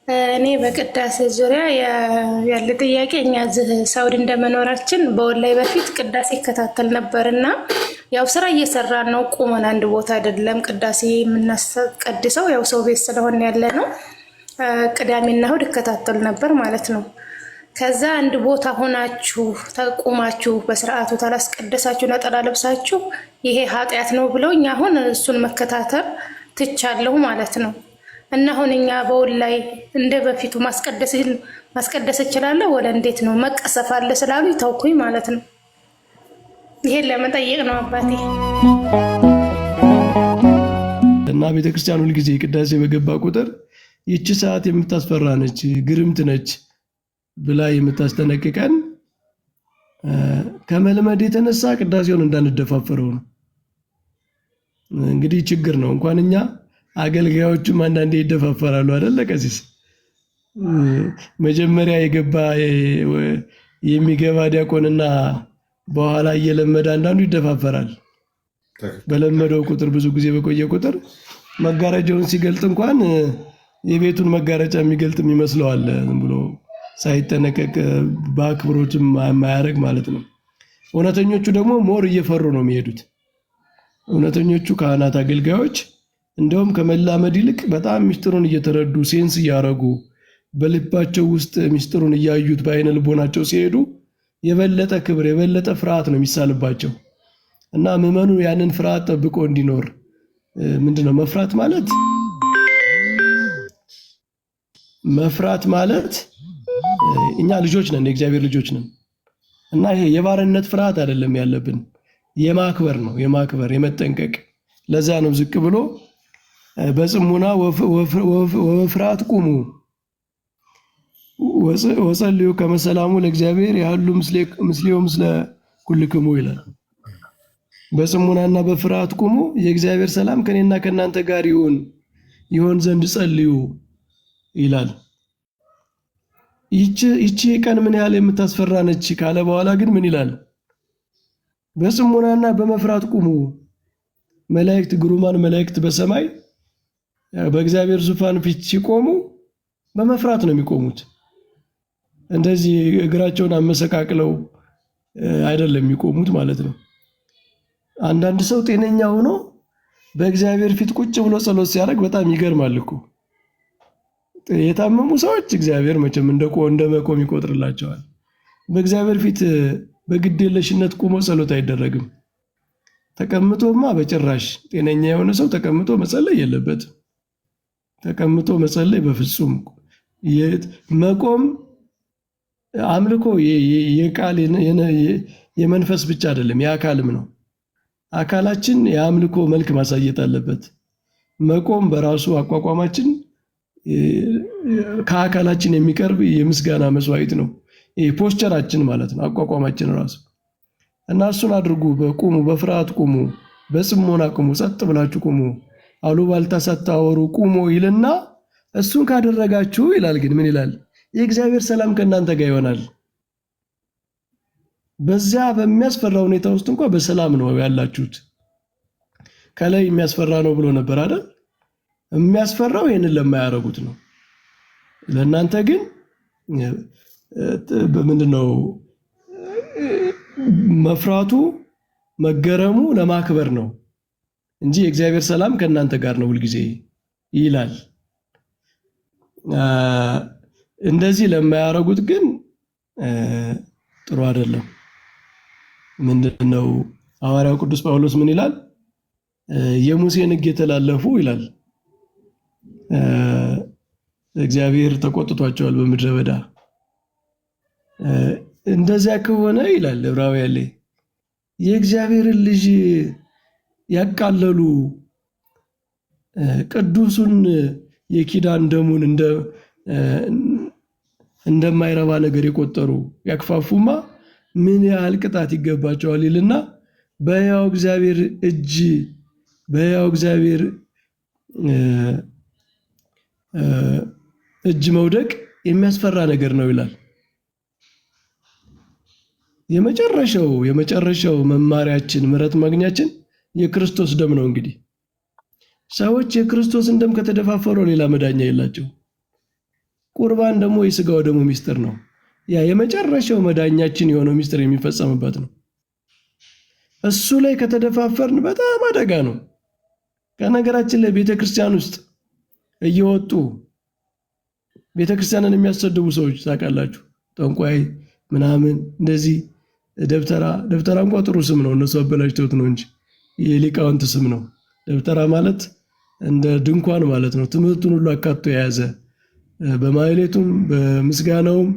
እኔ በቅዳሴ ዙሪያ ያለ ጥያቄ እኛ እዚህ ሳውዲ እንደመኖራችን በወላይ በፊት ቅዳሴ ይከታተል ነበር እና ያው ስራ እየሰራን ነው። ቁመን አንድ ቦታ አይደለም ቅዳሴ የምናስቀድሰው ያው ሰው ቤት ስለሆነ ያለ ነው። ቅዳሜና እሑድ እከታተል ነበር ማለት ነው። ከዛ አንድ ቦታ ሆናችሁ ተቁማችሁ በስርዓቱ ታላስቀደሳችሁ ነጠላ ለብሳችሁ ይሄ ኃጢአት ነው ብለውኝ አሁን እሱን መከታተል ትቻለሁ ማለት ነው። እና አሁን እኛ በወላይ እንደ በፊቱ ማስቀደስ እችላለሁ ወደ እንዴት ነው መቀሰፍ አለ ስላሉ ይተውኩኝ ማለት ነው። ይሄን ለመጠየቅ ነው አባቴ። እና ቤተክርስቲያን ሁል ጊዜ ቅዳሴ በገባ ቁጥር ይቺ ሰዓት የምታስፈራ ነች፣ ግርምት ነች ብላ የምታስጠነቅቀን ከመልመድ የተነሳ ቅዳሴውን እንዳንደፋፈረው ነው። እንግዲህ ችግር ነው። እንኳን እኛ አገልጋዮቹም አንዳንዴ ይደፋፈራሉ አይደል? ቀሲስ መጀመሪያ የሚገባ ዲያቆንና በኋላ እየለመደ አንዳንዱ ይደፋፈራል። በለመደው ቁጥር ብዙ ጊዜ በቆየ ቁጥር መጋረጃውን ሲገልጥ እንኳን የቤቱን መጋረጃ የሚገልጥም ይመስለዋል። ዝም ብሎ ሳይጠነቀቅ በአክብሮትም የማያደርግ ማለት ነው። እውነተኞቹ ደግሞ ሞር እየፈሩ ነው የሚሄዱት። እውነተኞቹ ካህናት አገልጋዮች እንደውም ከመላመድ ይልቅ በጣም ሚስጥሩን እየተረዱ ሴንስ እያረጉ በልባቸው ውስጥ ሚስጥሩን እያዩት በአይነ ልቦናቸው ሲሄዱ የበለጠ ክብር የበለጠ ፍርሃት ነው የሚሳልባቸው እና ምዕመኑ ያንን ፍርሃት ጠብቆ እንዲኖር ምንድነው መፍራት ማለት እኛ ልጆች ነን፣ የእግዚአብሔር ልጆች ነን እና ይሄ የባርነት ፍርሃት አይደለም ያለብን፣ የማክበር ነው። የመጠንቀቅ ለዛ ነው ዝቅ ብሎ በጽሙና ወፍርሃት ቁሙ ወጸልዩ ከመሰላሙ ለእግዚአብሔር ያሉ ምስሌው ምስለ ኩልክሙ ይላል። በጽሙናና በፍርሃት ቁሙ፣ የእግዚአብሔር ሰላም ከኔና ከናንተ ጋር ይሆን ዘንድ ጸልዩ ይላል። ይቺ ቀን ምን ያህል የምታስፈራ ነች ካለ በኋላ ግን ምን ይላል? በጽሙናና በመፍራት ቁሙ። መላእክት ግሩማን መላእክት በሰማይ በእግዚአብሔር ዙፋን ፊት ሲቆሙ በመፍራት ነው የሚቆሙት። እንደዚህ እግራቸውን አመሰቃቅለው አይደለም የሚቆሙት ማለት ነው። አንዳንድ ሰው ጤነኛ ሆኖ በእግዚአብሔር ፊት ቁጭ ብሎ ጸሎት ሲያደርግ በጣም ይገርማል እኮ። የታመሙ ሰዎች እግዚአብሔር መቼም እንደ መቆም ይቆጥርላቸዋል። በእግዚአብሔር ፊት በግዴለሽነት ቆሞ ጸሎት አይደረግም። ተቀምጦማ በጭራሽ ጤነኛ የሆነ ሰው ተቀምጦ መጸለይ የለበትም። ተቀምጦ መጸለይ በፍጹም መቆም አምልኮ የቃል የመንፈስ ብቻ አይደለም የአካልም ነው። አካላችን የአምልኮ መልክ ማሳየት አለበት። መቆም በራሱ አቋቋማችን ከአካላችን የሚቀርብ የምስጋና መስዋዕት ነው። ፖስቸራችን ማለት ነው አቋቋማችን ራሱ እና እሱን አድርጉ። በቁሙ፣ በፍርሃት ቁሙ፣ በጽሞና ቁሙ፣ ጸጥ ብላችሁ ቁሙ፣ አሉባልታ ሳታወሩ ቁሙ ይልና እሱን ካደረጋችሁ ይላል። ግን ምን ይላል? የእግዚአብሔር ሰላም ከእናንተ ጋር ይሆናል። በዚያ በሚያስፈራ ሁኔታ ውስጥ እንኳን በሰላም ነው ያላችሁት። ከላይ የሚያስፈራ ነው ብሎ ነበር አይደል? የሚያስፈራው ይሄንን ለማያረጉት ነው። ለእናንተ ግን ምንድነው መፍራቱ መገረሙ ለማክበር ነው እንጂ የእግዚአብሔር ሰላም ከእናንተ ጋር ነው ሁልጊዜ ይላል። እንደዚህ ለማያረጉት ግን ጥሩ አይደለም። ምንድነው ሐዋርያው ቅዱስ ጳውሎስ ምን ይላል? የሙሴን ሕግ የተላለፉ ይላል እግዚአብሔር ተቆጥቷቸዋል በምድረ በዳ። እንደዚያ ከሆነ ይላል ዕብራውያን ላይ የእግዚአብሔርን ልጅ ያቃለሉ ቅዱሱን የኪዳን ደሙን እንደማይረባ ነገር የቆጠሩ ያክፋፉማ ምን ያህል ቅጣት ይገባቸዋል ይልና በሕያው እግዚአብሔር እጅ መውደቅ የሚያስፈራ ነገር ነው ይላል። የመጨረሻው መማሪያችን ምሕረት ማግኛችን የክርስቶስ ደም ነው። እንግዲህ ሰዎች የክርስቶስን ደም ከተደፋፈሩ ሌላ መዳኛ የላቸው። ቁርባን ደግሞ የሥጋው ደሙ ሚስጥር ነው። ያ የመጨረሻው መዳኛችን የሆነው ሚስጥር የሚፈጸምበት ነው። እሱ ላይ ከተደፋፈርን በጣም አደጋ ነው። ከነገራችን ላይ ቤተክርስቲያን ውስጥ እየወጡ ቤተክርስቲያንን የሚያሰድቡ ሰዎች ታውቃላችሁ። ጠንቋይ ምናምን እንደዚህ ደብተራ እንኳ ጥሩ ስም ነው፣ እነሱ አበላሽተውት ነው እንጂ የሊቃውንት ስም ነው። ደብተራ ማለት እንደ ድንኳን ማለት ነው። ትምህርቱን ሁሉ አካቶ የያዘ በማህሌቱም በምስጋናውም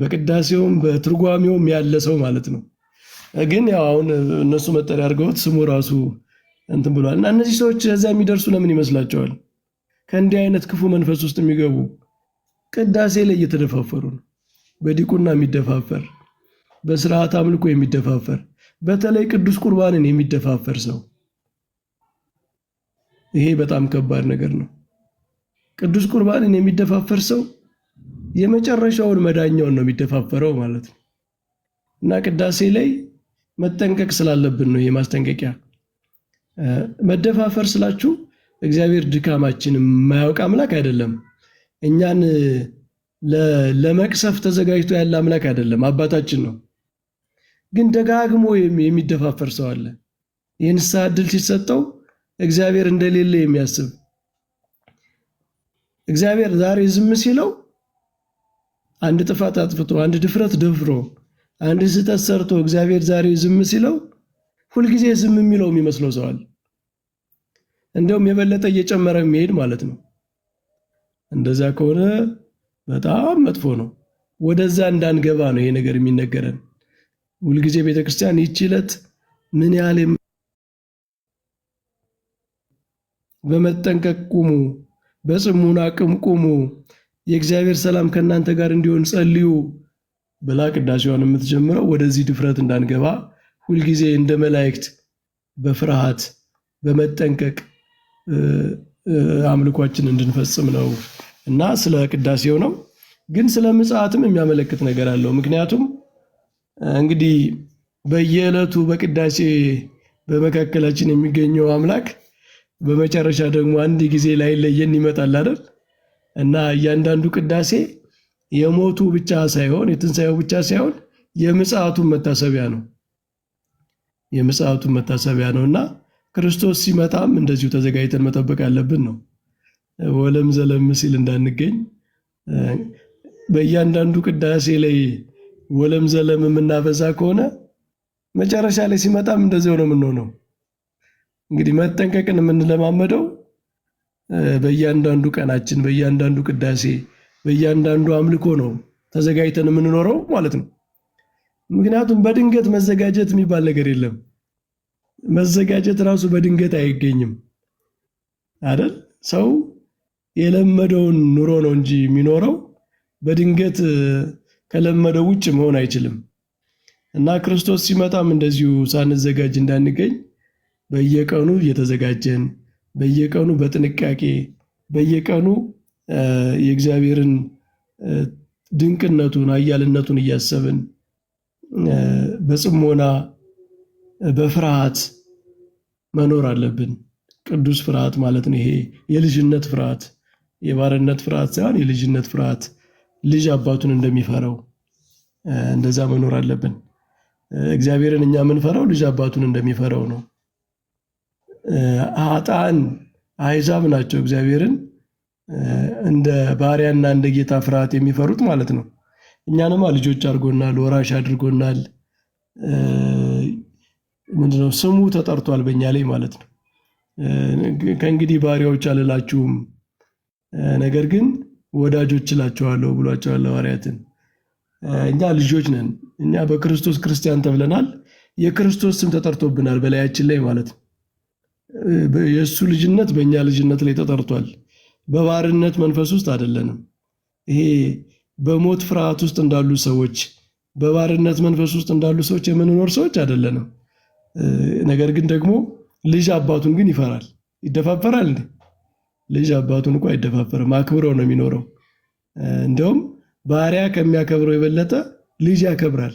በቅዳሴውም በትርጓሜውም ያለ ሰው ማለት ነው። ግን ያው አሁን እነሱ መጠሪያ አድርገውት ስሙ ራሱ እንትን ብሏል። እና እነዚህ ሰዎች እዛ የሚደርሱ ለምን ይመስላቸዋል? ከእንዲህ አይነት ክፉ መንፈስ ውስጥ የሚገቡ ቅዳሴ ላይ እየተደፋፈሩ ነው። በዲቁና የሚደፋፈር፣ በስርዓት አምልኮ የሚደፋፈር፣ በተለይ ቅዱስ ቁርባንን የሚደፋፈር ሰው፣ ይሄ በጣም ከባድ ነገር ነው። ቅዱስ ቁርባንን የሚደፋፈር ሰው የመጨረሻውን መዳኛውን ነው የሚደፋፈረው ማለት ነው። እና ቅዳሴ ላይ መጠንቀቅ ስላለብን ነው የማስጠንቀቂያ። መደፋፈር ስላችሁ እግዚአብሔር ድካማችን የማያውቅ አምላክ አይደለም። እኛን ለመቅሰፍ ተዘጋጅቶ ያለ አምላክ አይደለም፣ አባታችን ነው። ግን ደጋግሞ የሚደፋፈር ሰው አለ። የንስሐ ዕድል ሲሰጠው እግዚአብሔር እንደሌለ የሚያስብ፣ እግዚአብሔር ዛሬ ዝም ሲለው አንድ ጥፋት አጥፍቶ አንድ ድፍረት ደፍሮ አንድ ስህተት ሰርቶ እግዚአብሔር ዛሬ ዝም ሲለው ሁልጊዜ ዝም የሚለው የሚመስለው ሰው አለ። እንደውም የበለጠ እየጨመረ የሚሄድ ማለት ነው። እንደዛ ከሆነ በጣም መጥፎ ነው። ወደዛ እንዳንገባ ነው ይሄ ነገር የሚነገረን። ሁልጊዜ ቤተክርስቲያን ይህች ዕለት ምን ያህል በመጠንቀቅ ቁሙ፣ በጽሙና ቁሙ፣ የእግዚአብሔር ሰላም ከእናንተ ጋር እንዲሆን ጸልዩ ብላ ቅዳሴዋን የምትጀምረው ወደዚህ ድፍረት እንዳንገባ ሁልጊዜ እንደ መላእክት በፍርሃት በመጠንቀቅ አምልኳችን እንድንፈጽም ነው። እና ስለ ቅዳሴው ነው። ግን ስለ ምጽአትም የሚያመለክት ነገር አለው። ምክንያቱም እንግዲህ በየዕለቱ በቅዳሴ በመካከላችን የሚገኘው አምላክ በመጨረሻ ደግሞ አንድ ጊዜ ላይለየን ይመጣል አይደል? እና እያንዳንዱ ቅዳሴ የሞቱ ብቻ ሳይሆን የትንሣኤው ብቻ ሳይሆን የምጽአቱን መታሰቢያ ነው። የምጽአቱን መታሰቢያ ነውና ክርስቶስ ሲመጣም እንደዚሁ ተዘጋጅተን መጠበቅ አለብን ነው። ወለም ዘለም ሲል እንዳንገኝ በእያንዳንዱ ቅዳሴ ላይ ወለም ዘለም የምናበዛ ከሆነ መጨረሻ ላይ ሲመጣም እንደዚያው ነው የምንሆነው። እንግዲህ መጠንቀቅን የምንለማመደው በእያንዳንዱ ቀናችን፣ በእያንዳንዱ ቅዳሴ፣ በእያንዳንዱ አምልኮ ነው ተዘጋጅተን የምንኖረው ማለት ነው። ምክንያቱም በድንገት መዘጋጀት የሚባል ነገር የለም። መዘጋጀት ራሱ በድንገት አይገኝም አይደል? ሰው የለመደውን ኑሮ ነው እንጂ የሚኖረው በድንገት ከለመደው ውጭ መሆን አይችልም። እና ክርስቶስ ሲመጣም እንደዚሁ ሳንዘጋጅ እንዳንገኝ በየቀኑ እየተዘጋጀን፣ በየቀኑ በጥንቃቄ፣ በየቀኑ የእግዚአብሔርን ድንቅነቱን ኃያልነቱን እያሰብን በጽሞና በፍርሃት መኖር አለብን። ቅዱስ ፍርሃት ማለት ነው። ይሄ የልጅነት ፍርሃት፣ የባርነት ፍርሃት ሳይሆን የልጅነት ፍርሃት፣ ልጅ አባቱን እንደሚፈራው እንደዛ መኖር አለብን። እግዚአብሔርን እኛ የምንፈራው ልጅ አባቱን እንደሚፈራው ነው። ኃጥአን አሕዛብ ናቸው እግዚአብሔርን እንደ ባሪያና እንደ ጌታ ፍርሃት የሚፈሩት ማለት ነው። እኛንማ ልጆች አድርጎናል፣ ወራሽ አድርጎናል። ምንድነው ስሙ ተጠርቷል በእኛ ላይ ማለት ነው። ከእንግዲህ ባሪያዎች አልላችሁም፣ ነገር ግን ወዳጆች እላችኋለሁ ብሏቸዋል ሐዋርያትን። እኛ ልጆች ነን። እኛ በክርስቶስ ክርስቲያን ተብለናል። የክርስቶስ ስም ተጠርቶብናል በላያችን ላይ ማለት ነው። የእሱ ልጅነት በእኛ ልጅነት ላይ ተጠርቷል። በባርነት መንፈስ ውስጥ አይደለንም። ይሄ በሞት ፍርሃት ውስጥ እንዳሉ ሰዎች፣ በባርነት መንፈስ ውስጥ እንዳሉ ሰዎች የምንኖር ሰዎች አይደለንም። ነገር ግን ደግሞ ልጅ አባቱን ግን ይፈራል። ይደፋፈራል እንዴ? ልጅ አባቱን እንኳ አይደፋፈርም፣ አክብረው ነው የሚኖረው። እንደውም ባሪያ ከሚያከብረው የበለጠ ልጅ ያከብራል።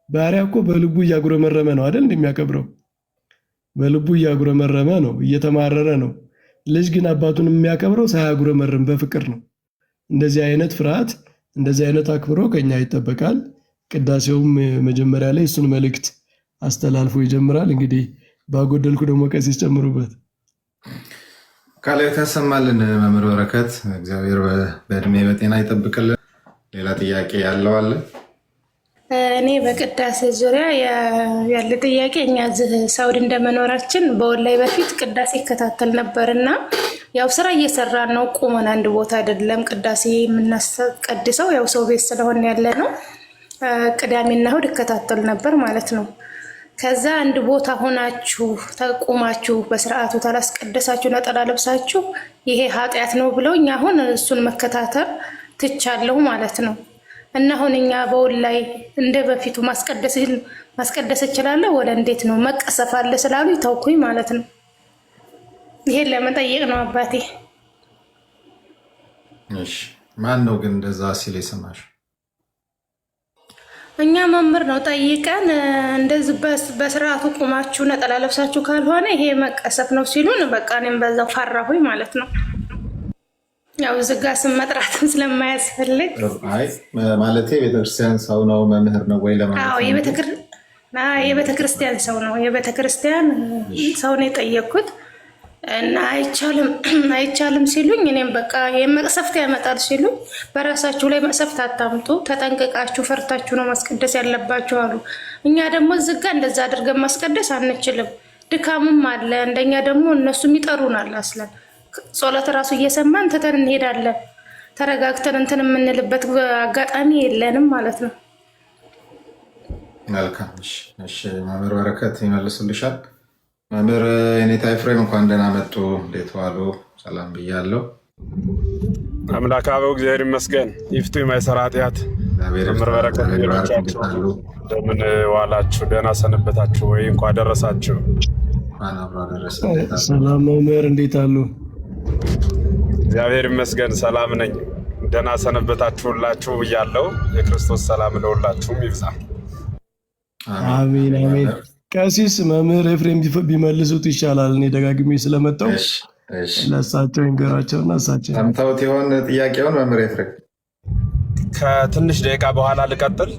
ባሪያ እኮ በልቡ እያጉረመረመ ነው አይደል እንደሚያከብረው? በልቡ እያጉረመረመ ነው፣ እየተማረረ ነው። ልጅ ግን አባቱን የሚያከብረው ሳያጉረመርም በፍቅር ነው። እንደዚህ አይነት ፍርሃት፣ እንደዚህ አይነት አክብሮ ከኛ ይጠበቃል። ቅዳሴውም መጀመሪያ ላይ እሱን መልእክት አስተላልፎ ይጀምራል። እንግዲህ ባጎደልኩ ደግሞ ቀሲስ ጨምሩበት። ቃል ተሰማልን። መምህር በረከት እግዚአብሔር በእድሜ በጤና ይጠብቅልን። ሌላ ጥያቄ ያለው አለ? እኔ በቅዳሴ ዙሪያ ያለ ጥያቄ፣ እኛ እዚህ ሳውዲ እንደመኖራችን በወላይ በፊት ቅዳሴ ይከታተል ነበር እና ያው ስራ እየሰራን ነው፣ ቁመን አንድ ቦታ አይደለም ቅዳሴ የምናስቀድሰው፣ ያው ሰው ቤት ስለሆነ ያለ ነው። ቅዳሜና እሑድ እከታተል ነበር ማለት ነው። ከዛ አንድ ቦታ ሆናችሁ ተቁማችሁ በስርዓቱ ታላስቀደሳችሁ ነጠላ ለብሳችሁ ይሄ ኃጢአት ነው ብለውኝ አሁን እሱን መከታተል ትቻለሁ ማለት ነው። እና አሁን እኛ በወላይ እንደ በፊቱ ማስቀደስ እችላለሁ ወደ እንዴት ነው መቀሰፍ አለ ስላሉ ተውኩኝ ማለት ነው። ይሄን ለመጠየቅ ነው አባቴ። እሺ፣ ማን ነው ግን እንደዛ ሲል የሰማሽ? እኛ መምህር ነው ጠይቀን፣ እንደዚህ በስርዓቱ ቁማችሁ ነጠላ ለብሳችሁ ካልሆነ ይሄ መቀሰፍ ነው ሲሉን፣ በቃ እኔም በዛው ፈራሁኝ ማለት ነው። ያው ዝጋ ስም መጥራትም ስለማያስፈልግ ማለቴ ቤተክርስቲያን ሰው ነው መምህር ነው ወይ ለማለት ነው። የቤተክርስቲያን ሰው ነው፣ የቤተክርስቲያን ሰው ነው የጠየቅኩት እና አይቻልም ሲሉኝ፣ እኔም በቃ የመቅሰፍት ያመጣል ሲሉኝ፣ በራሳችሁ ላይ መቅሰፍት አታምጡ፣ ተጠንቅቃችሁ ፈርታችሁ ነው ማስቀደስ ያለባችሁ አሉ። እኛ ደግሞ ዝጋ እንደዛ አድርገን ማስቀደስ አንችልም፣ ድካምም አለ። እንደኛ ደግሞ እነሱም ይጠሩናል። አስለን ጸሎት ራሱ እየሰማን ትተን እንሄዳለን። ተረጋግተን እንትን የምንልበት አጋጣሚ የለንም ማለት ነው። መልካም። እሺ፣ መምህር በረከት ይመልሱልሻል። መምህር የኔታ ኤፍሬም እንኳን ደህና መጡ። እንዴት ዋሉ? ሰላም ብያለሁ። አምላክ አበው እግዚአብሔር ይመስገን። ይፍቱ የማይሰራ ኃጢአት። መምህር በረከት ሌሎቻችሁ እንደምን ዋላችሁ? ደህና ሰነበታችሁ ወይ? እንኳን ደረሳችሁ። ሰላም መምህር፣ እንዴት አሉ? እግዚአብሔር ይመስገን ሰላም ነኝ። ደህና ሰነበታችሁላችሁ ብያለሁ። የክርስቶስ ሰላም ለሁላችሁም ይብዛ። አሜን አሜን። ቀሲስ መምህር ኤፍሬም ቢመልሱት ይሻላል። እኔ ደጋግሜ ስለመጣሁ ለእሳቸው ይንገራቸውና እሳቸው ሰምተውት የሆን ጥያቄውን መምህር ኤፍሬም ከትንሽ ደቂቃ በኋላ ልቀጥል፣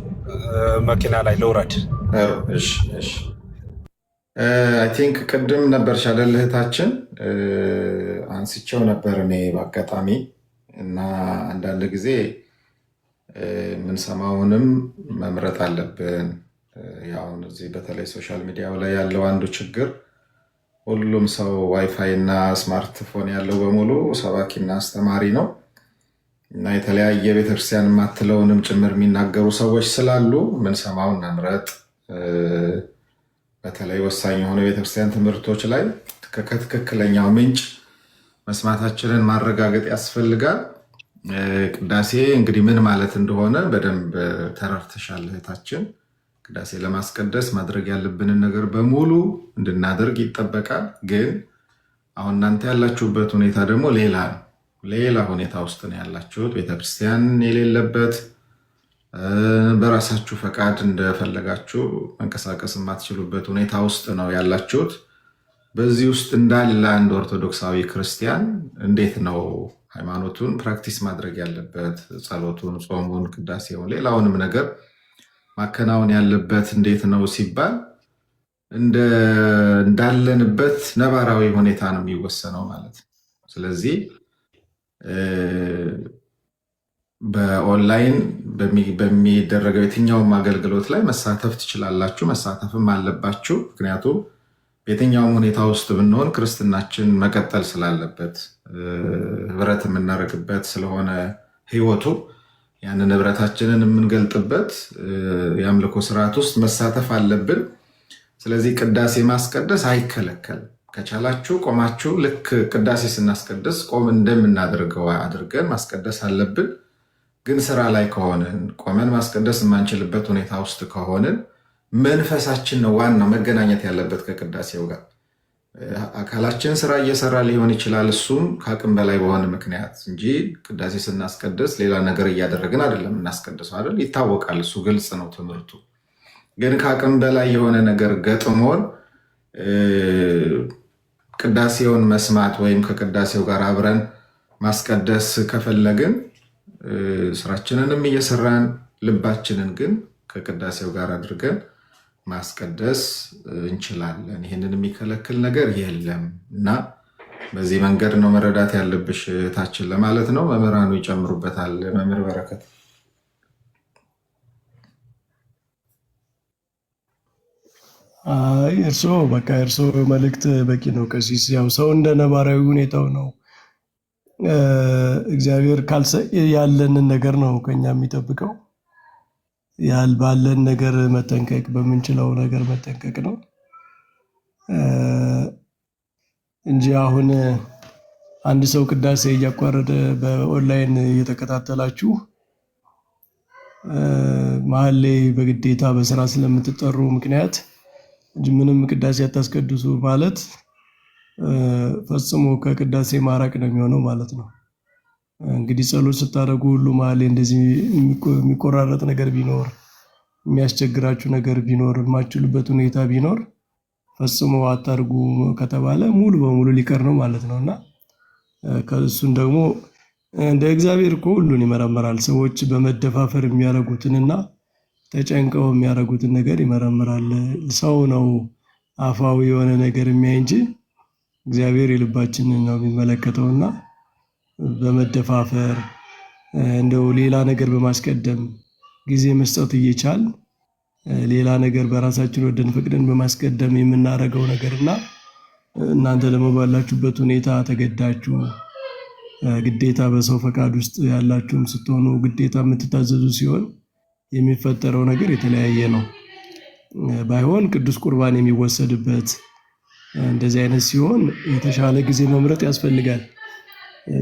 መኪና ላይ ልውረድ። አይ ቲንክ ቅድም ነበር ሻለል እህታችን አንስቼው ነበር እኔ በአጋጣሚ እና አንዳንድ ጊዜ የምንሰማውንም መምረጥ አለብን። ያውን እዚህ በተለይ ሶሻል ሚዲያው ላይ ያለው አንዱ ችግር ሁሉም ሰው ዋይፋይ እና ስማርትፎን ያለው በሙሉ ሰባኪና አስተማሪ ነው እና የተለያየ ቤተክርስቲያን የማትለውንም ጭምር የሚናገሩ ሰዎች ስላሉ ምንሰማውን መምረጥ፣ በተለይ ወሳኝ የሆነ ቤተክርስቲያን ትምህርቶች ላይ ከትክክለኛው ምንጭ መስማታችንን ማረጋገጥ ያስፈልጋል። ቅዳሴ እንግዲህ ምን ማለት እንደሆነ በደንብ ተረድተሻል እህታችን። ቅዳሴ ለማስቀደስ ማድረግ ያለብንን ነገር በሙሉ እንድናደርግ ይጠበቃል። ግን አሁን እናንተ ያላችሁበት ሁኔታ ደግሞ ሌላ ሁኔታ ውስጥ ነው ያላችሁት። ቤተክርስቲያን የሌለበት በራሳችሁ ፈቃድ እንደፈለጋችሁ መንቀሳቀስ የማትችሉበት ሁኔታ ውስጥ ነው ያላችሁት። በዚህ ውስጥ እንዳለ አንድ ኦርቶዶክሳዊ ክርስቲያን እንዴት ነው ሃይማኖቱን ፕራክቲስ ማድረግ ያለበት? ጸሎቱን፣ ጾሙን፣ ቅዳሴውን፣ ሌላውንም ነገር ማከናወን ያለበት እንዴት ነው ሲባል እንዳለንበት ነባራዊ ሁኔታ ነው የሚወሰነው ማለት ነው። ስለዚህ በኦንላይን በሚደረገው የትኛውም አገልግሎት ላይ መሳተፍ ትችላላችሁ፣ መሳተፍም አለባችሁ። ምክንያቱም በየትኛውም ሁኔታ ውስጥ ብንሆን ክርስትናችን መቀጠል ስላለበት ህብረት የምናደርግበት ስለሆነ ህይወቱ ያንን ህብረታችንን የምንገልጥበት የአምልኮ ስርዓት ውስጥ መሳተፍ አለብን። ስለዚህ ቅዳሴ ማስቀደስ አይከለከልም። ከቻላችሁ ቆማችሁ ልክ ቅዳሴ ስናስቀድስ ቆም እንደምናደርገው አድርገን ማስቀደስ አለብን። ግን ስራ ላይ ከሆንን ቆመን ማስቀደስ የማንችልበት ሁኔታ ውስጥ ከሆንን መንፈሳችን ነው ዋናው መገናኘት ያለበት ከቅዳሴው ጋር። አካላችን ስራ እየሰራ ሊሆን ይችላል፣ እሱም ከአቅም በላይ በሆነ ምክንያት እንጂ ቅዳሴ ስናስቀድስ ሌላ ነገር እያደረግን አይደለም እናስቀድሰው አይደል? ይታወቃል፣ እሱ ግልጽ ነው ትምህርቱ። ግን ከአቅም በላይ የሆነ ነገር ገጥሞን ቅዳሴውን መስማት ወይም ከቅዳሴው ጋር አብረን ማስቀደስ ከፈለግን ስራችንንም እየሰራን ልባችንን ግን ከቅዳሴው ጋር አድርገን ማስቀደስ እንችላለን። ይህንን የሚከለክል ነገር የለም እና በዚህ መንገድ ነው መረዳት ያለብሽ እህታችን ለማለት ነው። መምህራኑ ይጨምሩበታል። መምህር በረከት። እርሶ መልእክት በቂ ነው ቀሲስ። ያው ሰው እንደ ነባራዊ ሁኔታው ነው። እግዚአብሔር ያለንን ነገር ነው ከኛ የሚጠብቀው። ባለን ነገር መጠንቀቅ፣ በምንችለው ነገር መጠንቀቅ ነው እንጂ አሁን አንድ ሰው ቅዳሴ እያቋረጠ በኦንላይን እየተከታተላችሁ መሀል ላይ በግዴታ በስራ ስለምትጠሩ ምክንያት ምንም ቅዳሴ አታስቀድሱ ማለት ፈጽሞ ከቅዳሴ ማራቅ ነው የሚሆነው ማለት ነው። እንግዲህ ጸሎት ስታደርጉ ሁሉ መሀል ላይ እንደዚህ የሚቆራረጥ ነገር ቢኖር፣ የሚያስቸግራችሁ ነገር ቢኖር፣ የማትችሉበት ሁኔታ ቢኖር ፈጽሞ አታርጉ ከተባለ ሙሉ በሙሉ ሊቀር ነው ማለት ነውና ከእሱን ደግሞ እንደ እግዚአብሔር እኮ ሁሉን ይመረምራል። ሰዎች በመደፋፈር የሚያደርጉትንና ተጨንቀው የሚያደርጉትን ነገር ይመረምራል። ሰው ነው አፋዊ የሆነ ነገር የሚያይ እንጂ እግዚአብሔር የልባችንን ነው የሚመለከተውና በመደፋፈር እንደው ሌላ ነገር በማስቀደም ጊዜ መስጠት እየቻል ሌላ ነገር በራሳችን ወደን ፈቅደን በማስቀደም የምናደርገው ነገርና እናንተ ደግሞ ባላችሁበት ሁኔታ ተገዳችሁ ግዴታ በሰው ፈቃድ ውስጥ ያላችሁም ስትሆኑ ግዴታ የምትታዘዙ ሲሆን የሚፈጠረው ነገር የተለያየ ነው። ባይሆን ቅዱስ ቁርባን የሚወሰድበት እንደዚህ አይነት ሲሆን የተሻለ ጊዜ መምረጥ ያስፈልጋል።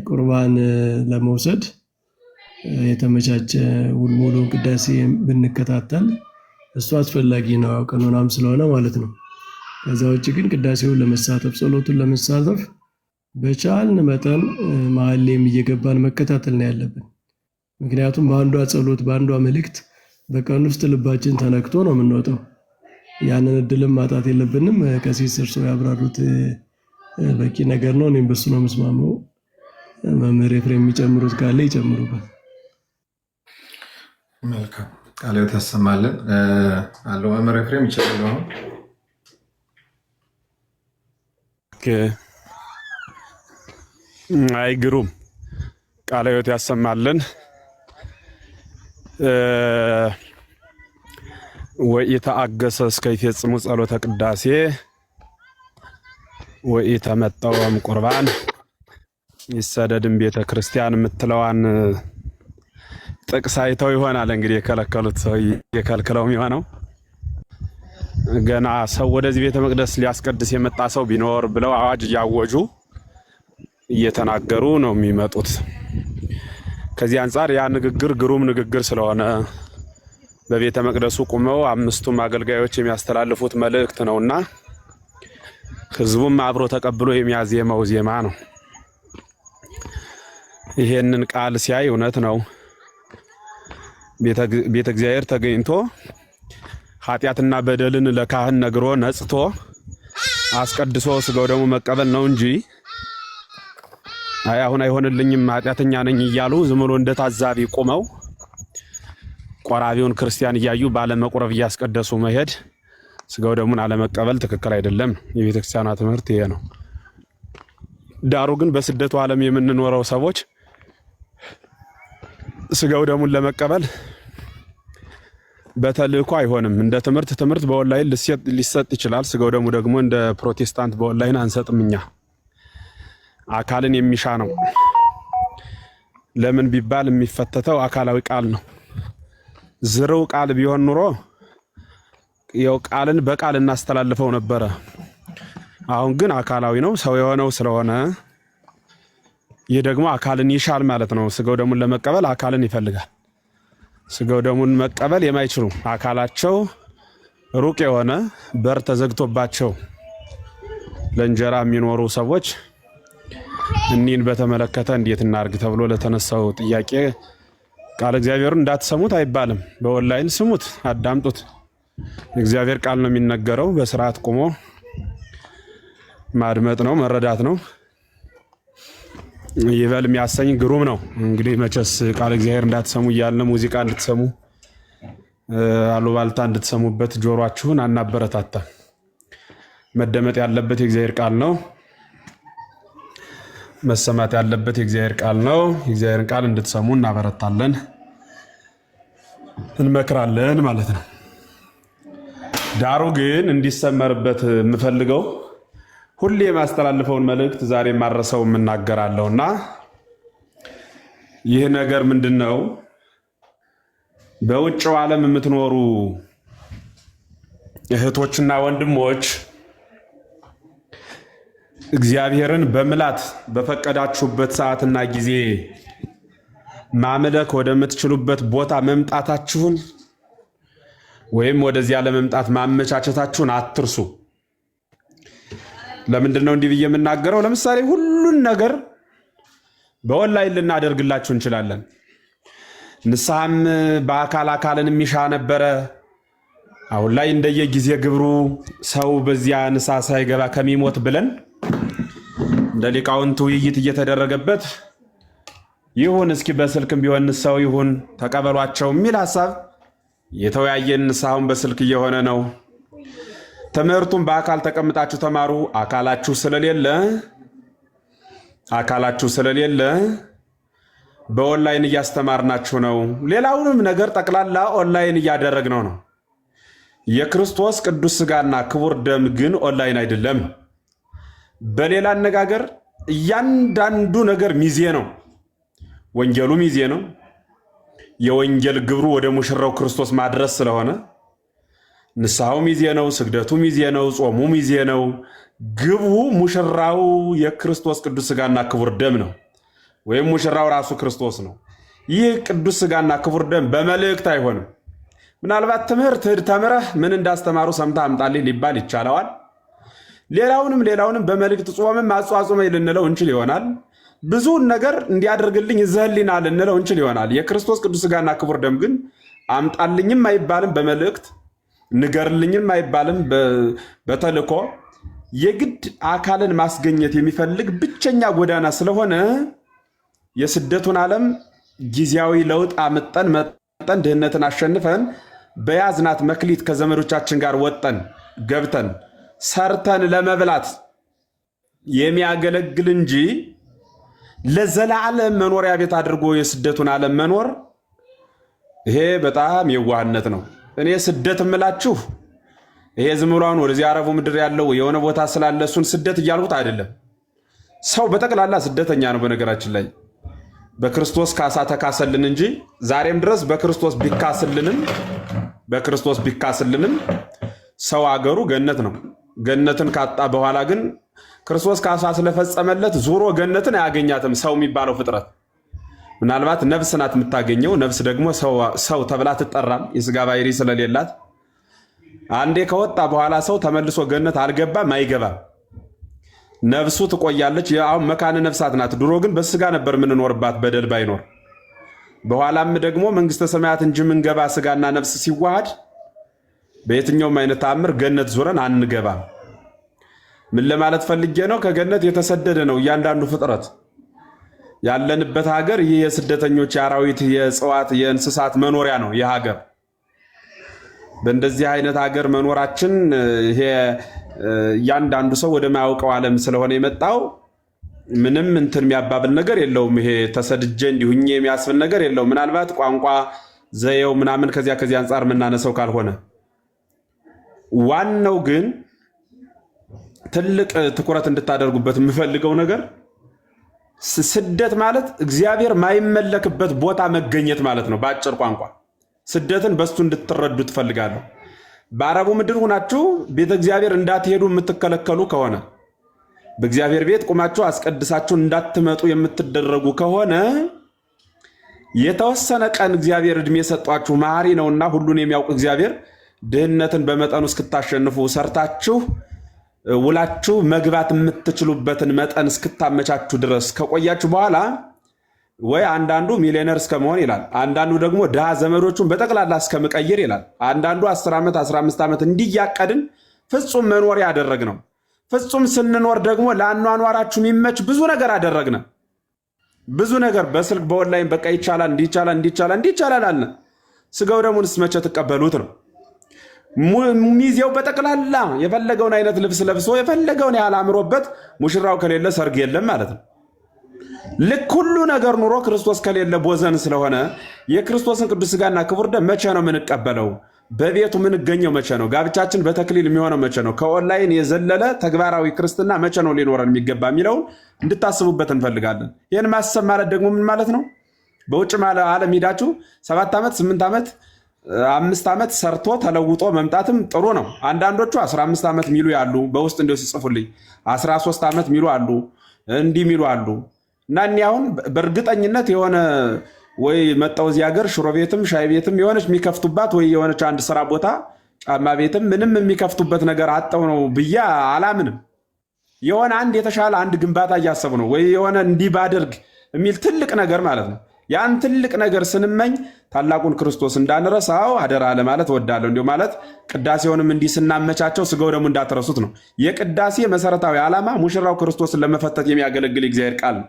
ቁርባን ለመውሰድ የተመቻቸ ሙሉውን ቅዳሴ ብንከታተል እሱ አስፈላጊ ነው፣ ቀኖናም ስለሆነ ማለት ነው። ከዛ ውጭ ግን ቅዳሴውን ለመሳተፍ ጸሎቱን ለመሳተፍ በቻልን መጠን መሀል ላይም እየገባን መከታተል ነው ያለብን። ምክንያቱም በአንዷ ጸሎት በአንዷ መልእክት በቀን ውስጥ ልባችን ተነክቶ ነው የምንወጣው። ያንን እድልም ማጣት የለብንም። ቀሲስ እርሶ ያብራሩት በቂ ነገር ነው። እኔም በሱ ነው የምስማማው። መምህር ኤፍሬም የሚጨምሩት ካለ ይጨምሩበት። መልካም ቃልዎት ያሰማልን። አለው መምህር ኤፍሬም ይችላል። አይ ግሩም ቃልዎት ያሰማልን። ወኢተአገሰ እስከ ይፈጽሙ ጸሎተ ቅዳሴ ወኢተመጠወም ቁርባን ይሰደድም ቤተ ክርስቲያን የምትለዋን ጥቅስ አይተው ይሆናል እንግዲህ የከለከሉት ሰው የከልክለው የሚሆነው። ገና ሰው ወደዚህ ቤተ መቅደስ ሊያስቀድስ የመጣ ሰው ቢኖር ብለው አዋጅ እያወጁ እየተናገሩ ነው የሚመጡት። ከዚህ አንጻር ያ ንግግር ግሩም ንግግር ስለሆነ በቤተ መቅደሱ ቆመው አምስቱም አገልጋዮች የሚያስተላልፉት መልእክት ነውና ህዝቡም አብሮ ተቀብሎ የሚያዜመው ዜማ ነው። ይሄንን ቃል ሲያይ እውነት ነው ቤተ እግዚአብሔር ተገኝቶ ኃጢአትና በደልን ለካህን ነግሮ ነጽቶ አስቀድሶ ስጋው ደግሞ መቀበል ነው እንጂ አይ አሁን አይሆንልኝም ኃጢአተኛ ነኝ እያሉ ዝም ብሎ እንደታዛቢ ቆመው ቆራቢውን ክርስቲያን እያዩ ባለመቁረብ እያስቀደሱ መሄድ ስጋው ደሙን አለመቀበል ትክክል አይደለም። የቤተክርስቲያኗ ትምህርት ይሄ ነው። ዳሩ ግን በስደቱ ዓለም የምንኖረው ሰዎች ስጋው ደሙን ለመቀበል በተልእኮ አይሆንም። እንደ ትምህርት በኦንላይን ሊሰጥ ይችላል። ስጋው ደሙ ደግሞ እንደ ፕሮቴስታንት በኦንላይን አንሰጥም። እኛ አካልን የሚሻ ነው። ለምን ቢባል የሚፈተተው አካላዊ ቃል ነው። ዝርው ቃል ቢሆን ኑሮ ያው ቃልን በቃል እናስተላልፈው ነበረ። አሁን ግን አካላዊ ነው። ሰው የሆነው ስለሆነ ይህ ደግሞ አካልን ይሻል ማለት ነው። ስጋው ደሙን ለመቀበል አካልን ይፈልጋል። ስጋው ደሙን መቀበል የማይችሉ አካላቸው ሩቅ የሆነ በር ተዘግቶባቸው ለእንጀራ የሚኖሩ ሰዎች እኒን በተመለከተ እንዴት እናርግ ተብሎ ለተነሳው ጥያቄ ቃል እግዚአብሔርን እንዳትሰሙት አይባልም። በኦንላይን ስሙት፣ አዳምጡት። እግዚአብሔር ቃል ነው የሚነገረው። በስርዓት ቆሞ ማድመጥ ነው፣ መረዳት ነው። ይበል የሚያሰኝ ግሩም ነው። እንግዲህ መቼስ ቃል እግዚአብሔር እንዳትሰሙ እያልን ሙዚቃ እንድትሰሙ አሉባልታ እንድትሰሙበት ጆሮአችሁን አናበረታታ። መደመጥ ያለበት የእግዚአብሔር ቃል ነው። መሰማት ያለበት የእግዚአብሔር ቃል ነው። የእግዚአብሔርን ቃል እንድትሰሙ እናበረታለን፣ እንመክራለን ማለት ነው። ዳሩ ግን እንዲሰመርበት የምፈልገው ሁሌ የማስተላልፈውን መልእክት ዛሬ ማረሰው የምናገራለሁና ይህ ነገር ምንድን ነው? በውጭው ዓለም የምትኖሩ እህቶችና ወንድሞች እግዚአብሔርን በምላት በፈቀዳችሁበት ሰዓትና ጊዜ ማምለክ ወደምትችሉበት ቦታ መምጣታችሁን ወይም ወደዚያ ለመምጣት ማመቻቸታችሁን አትርሱ። ለምንድን ነው እንዲህ ብዬ የምናገረው? ለምሳሌ ሁሉን ነገር በኦንላይን ልናደርግላችሁ እንችላለን። ንስሐም በአካል አካልን የሚሻ ነበረ። አሁን ላይ እንደየጊዜ ግብሩ ሰው በዚያ ንስሐ ሳይገባ ከሚሞት ብለን እንደ ሊቃውንት ውይይት እየተደረገበት ይሁን እስኪ በስልክም ቢሆን ሰው ይሁን ተቀበሏቸው የሚል ሐሳብ የተወያየን ንስሐውን በስልክ እየሆነ ነው። ትምህርቱን በአካል ተቀምጣችሁ ተማሩ። አካላችሁ ስለሌለ በኦንላይን እያስተማርናችሁ ነው። ሌላውንም ነገር ጠቅላላ ኦንላይን እያደረግነው ነው። የክርስቶስ ቅዱስ ሥጋና ክቡር ደም ግን ኦንላይን አይደለም። በሌላ አነጋገር እያንዳንዱ ነገር ሚዜ ነው። ወንጌሉ ሚዜ ነው። የወንጌል ግብሩ ወደ ሙሽራው ክርስቶስ ማድረስ ስለሆነ ንስሐው ሚዜ ነው፣ ስግደቱ ሚዜ ነው፣ ጾሙ ሚዜ ነው። ግቡ ሙሽራው የክርስቶስ ቅዱስ ሥጋና ክቡር ደም ነው፣ ወይም ሙሽራው ራሱ ክርስቶስ ነው። ይህ ቅዱስ ሥጋና ክቡር ደም በመልእክት አይሆንም። ምናልባት ትምህርት ተምረህ ምን እንዳስተማሩ ሰምተህ አምጣልኝ ሊባል ይቻለዋል። ሌላውንም በመልእክት ጾምም አጽዋጽመኝ ልንለው እንችል ይሆናል። ብዙውን ነገር እንዲያደርግልኝ ዘህሊና ልንለው እንችል ይሆናል። የክርስቶስ ቅዱስ ሥጋና ክቡር ደም ግን አምጣልኝም አይባልም፣ በመልእክት ንገርልኝም አይባልም። በተልኮ የግድ አካልን ማስገኘት የሚፈልግ ብቸኛ ጎዳና ስለሆነ የስደቱን ዓለም ጊዜያዊ ለውጥ አምጠን መጠን ድህነትን አሸንፈን በያዝናት መክሊት ከዘመዶቻችን ጋር ወጠን ገብተን ሰርተን ለመብላት የሚያገለግል እንጂ ለዘላለም መኖሪያ ቤት አድርጎ የስደቱን ዓለም መኖር ይሄ በጣም የዋህነት ነው። እኔ ስደት እምላችሁ ይሄ ዝም ብሎን ወደዚህ አረቡ ምድር ያለው የሆነ ቦታ ስላለ እሱን ስደት እያልሁት አይደለም። ሰው በጠቅላላ ስደተኛ ነው። በነገራችን ላይ በክርስቶስ ካሳ ተካሰልን እንጂ ዛሬም ድረስ በክርስቶስ ቢካስልንም ሰው አገሩ ገነት ነው። ገነትን ካጣ በኋላ ግን ክርስቶስ ካሳ ስለፈጸመለት ዙሮ ገነትን አያገኛትም። ሰው የሚባለው ፍጥረት ምናልባት ነፍስ ናት የምታገኘው። ነፍስ ደግሞ ሰው ተብላ ትጠራል፣ የስጋ ባህሪ ስለሌላት። አንዴ ከወጣ በኋላ ሰው ተመልሶ ገነት አልገባም አይገባም። ነፍሱ ትቆያለች። አሁን መካነ ነፍሳት ናት። ድሮ ግን በስጋ ነበር የምንኖርባት በደል ባይኖር። በኋላም ደግሞ መንግስተ ሰማያት እንጂ ምንገባ ስጋና ነፍስ ሲዋሃድ በየትኛውም አይነት ተአምር ገነት ዙረን አንገባም። ምን ለማለት ፈልጌ ነው? ከገነት የተሰደደ ነው እያንዳንዱ ፍጥረት። ያለንበት ሀገር ይህ የስደተኞች የአራዊት፣ የእጽዋት፣ የእንስሳት መኖሪያ ነው። ይህ ሀገር በእንደዚህ አይነት ሀገር መኖራችን ይሄ እያንዳንዱ ሰው ወደማያውቀው ዓለም ስለሆነ የመጣው ምንም እንትን የሚያባብል ነገር የለውም። ይሄ ተሰድጄ እንዲሁኝ የሚያስብል ነገር የለውም። ምናልባት ቋንቋ ዘየው ምናምን ከዚያ አንጻር የምናነሰው ካልሆነ ዋናው ግን ትልቅ ትኩረት እንድታደርጉበት የምፈልገው ነገር ስደት ማለት እግዚአብሔር ማይመለክበት ቦታ መገኘት ማለት ነው። በአጭር ቋንቋ ስደትን በሱ እንድትረዱ ትፈልጋለሁ። በአረቡ ምድር ሁናችሁ ቤተ እግዚአብሔር እንዳትሄዱ የምትከለከሉ ከሆነ በእግዚአብሔር ቤት ቁማችሁ አስቀድሳችሁ እንዳትመጡ የምትደረጉ ከሆነ የተወሰነ ቀን እግዚአብሔር እድሜ ሰጧችሁ መሐሪ ነውና ሁሉን የሚያውቅ እግዚአብሔር ድህነትን በመጠኑ እስክታሸንፉ ሰርታችሁ ውላችሁ መግባት የምትችሉበትን መጠን እስክታመቻችሁ ድረስ ከቆያችሁ በኋላ ወይ አንዳንዱ ሚሊዮነር እስከመሆን ይላል፣ አንዳንዱ ደግሞ ድሃ ዘመዶቹን በጠቅላላ እስከመቀየር ይላል። አንዳንዱ 10 ዓመት 15 ዓመት እንዲያቀድን ፍጹም መኖሪያ ያደረግነው። ፍጹም ስንኖር ደግሞ ለአኗኗራችሁ የሚመች ብዙ ነገር አደረግነ። ብዙ ነገር በስልክ በኦንላይን በቃ ይቻላል፣ እንዲቻላል አለ። ስጋው ደሙንስ መቼ ትቀበሉት ነው? ሚዜው በጠቅላላ የፈለገውን አይነት ልብስ ለብሶ የፈለገውን ያህል አምሮበት ሙሽራው ከሌለ ሰርግ የለም ማለት ነው። ልክ ሁሉ ነገር ኑሮ ክርስቶስ ከሌለ ቦዘን ስለሆነ የክርስቶስን ቅዱስ ስጋና ክቡር ደም መቼ ነው የምንቀበለው? በቤቱ የምንገኘው መቼ ነው? ጋብቻችን በተክሊል የሚሆነው መቼ ነው? ከኦንላይን የዘለለ ተግባራዊ ክርስትና መቼ ነው ሊኖረን የሚገባ የሚለውን እንድታስቡበት እንፈልጋለን። ይህን ማሰብ ማለት ደግሞ ምን ማለት ነው? በውጭ ዓለም ሄዳችሁ 7 ዓመት 8 ዓመት 5 ዓመት ሰርቶ ተለውጦ መምጣትም ጥሩ ነው። አንዳንዶቹ 15 ዓመት ሚሉ ያሉ በውስጥ እንዲሁ ሲጽፉልኝ 13 ዓመት ሚሉ አሉ፣ እንዲህ ሚሉ አሉ። እና እኔ አሁን በእርግጠኝነት የሆነ ወይ መጣው እዚህ ሀገር ሽሮ ቤትም ሻይ ቤትም የሆነች የሚከፍቱባት ወይ የሆነች አንድ ስራ ቦታ ጫማ ቤትም ምንም የሚከፍቱበት ነገር አጠው ነው ብዬ አላምንም። የሆነ አንድ የተሻለ አንድ ግንባታ እያሰቡ ነው ወይ የሆነ እንዲህ ባደርግ የሚል ትልቅ ነገር ማለት ነው። ያን ትልቅ ነገር ስንመኝ ታላቁን ክርስቶስ እንዳንረሳው አደራ ለማለት እወዳለሁ። እንዲሁ ማለት ቅዳሴውንም እንዲህ ስናመቻቸው ስጋው ደግሞ እንዳትረሱት ነው። የቅዳሴ መሰረታዊ ዓላማ ሙሽራው ክርስቶስን ለመፈተት የሚያገለግል የእግዚአብሔር ቃል ነው።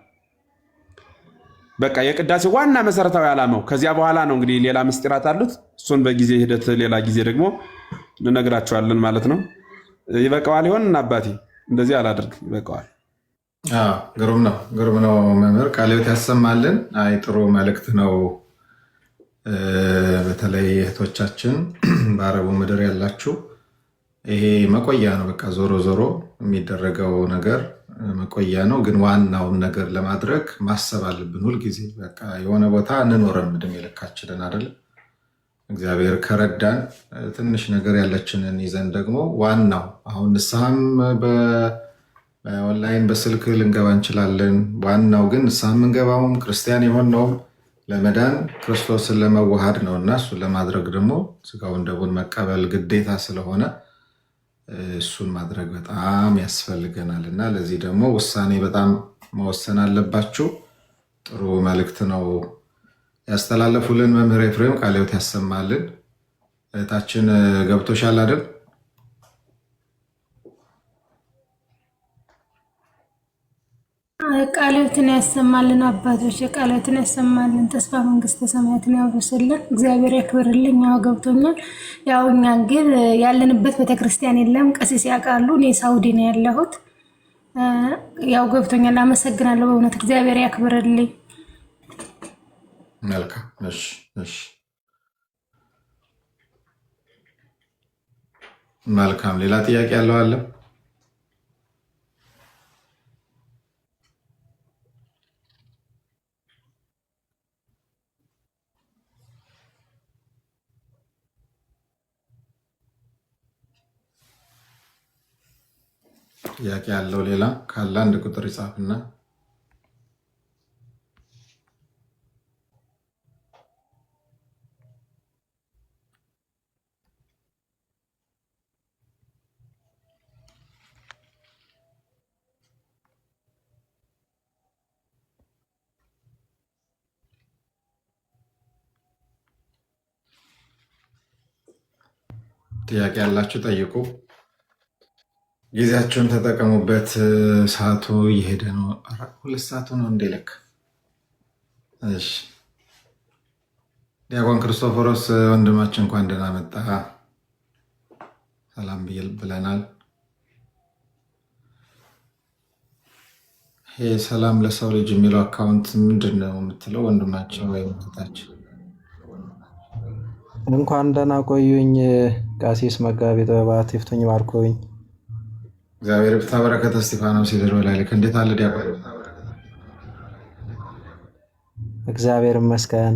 በቃ የቅዳሴ ዋና መሰረታዊ ዓላማው። ከዚያ በኋላ ነው እንግዲህ ሌላ ምስጢራት አሉት። እሱን በጊዜ ሂደት ሌላ ጊዜ ደግሞ እንነግራቸዋለን ማለት ነው። ይበቃዋል ይሆን አባቴ? እንደዚህ አላደርግ ይበቃዋል። ግሩም ነው መምህር፣ ቃለ ሕይወት ያሰማልን። አይ ጥሩ መልእክት ነው። በተለይ እህቶቻችን በአረቡ ምድር ያላችሁ ይሄ መቆያ ነው። በቃ ዞሮ ዞሮ የሚደረገው ነገር መቆያ ነው። ግን ዋናውን ነገር ለማድረግ ማሰብ አለብን ሁልጊዜ። በቃ የሆነ ቦታ እንኖረን ዕድሜ ልካችንን አይደለም። እግዚአብሔር ከረዳን ትንሽ ነገር ያለችንን ይዘን ደግሞ ዋናው አሁን ንስሐም በኦንላይን በስልክ ልንገባ እንችላለን። ዋናው ግን ንስሐ የምንገባውም ክርስቲያን የሆነውም ለመዳን ክርስቶስን ለመዋሃድ ነው እና እሱን ለማድረግ ደግሞ ስጋውን ደሙን መቀበል ግዴታ ስለሆነ እሱን ማድረግ በጣም ያስፈልገናል እና ለዚህ ደግሞ ውሳኔ በጣም መወሰን አለባችሁ። ጥሩ መልእክት ነው ያስተላለፉልን መምህር ኤፍሬም፣ ቃለ ሕይወት ያሰማልን። እህታችን ገብቶሻል አይደል? ቃለ ሕይወትን ያሰማልን አባቶች፣ ቃለ ሕይወትን ያሰማልን፣ ተስፋ መንግስተ ሰማያትን ያውርስልን፣ እግዚአብሔር ያክብርልኝ። ያው ገብቶኛል። ያው እኛ ግን ያለንበት ቤተክርስቲያን የለም፣ ቀሲስ ያውቃሉ። እኔ ሳውዲ ነው ያለሁት። ያው ገብቶኛል። አመሰግናለሁ በእውነት እግዚአብሔር ያክብርልኝ። መልካም። እሺ መልካም። ሌላ ጥያቄ ያለው አለ? ጥያቄ ያለው ሌላ ካለ አንድ ቁጥር ይጻፍና ጥያቄ ያላችሁ ጠይቁ። ጊዜያቸውን ተጠቀሙበት። ሰዓቱ እየሄደ ነው። 2 ሰዓቱ ነው እንዴ? ልክ። እሺ ዲያቆን ክርስቶፎሮስ ወንድማችን እንኳን ደህና መጣ። ሰላም ብለናል። ይሄ ሰላም ለሰው ልጅ የሚለው አካውንት ምንድን ነው የምትለው ወንድማችን ወይም እህታችን? እንኳን ደህና ቆዩኝ። ቀሲስ መጋቤ ጥበባት ይፍቱኝ ባርኮኝ። እግዚአብሔር ፍታ በረከተ እስጢፋኖስ ይደር በላይልክ። እንዴት አለ ዲያቆን? እግዚአብሔር ይመስገን።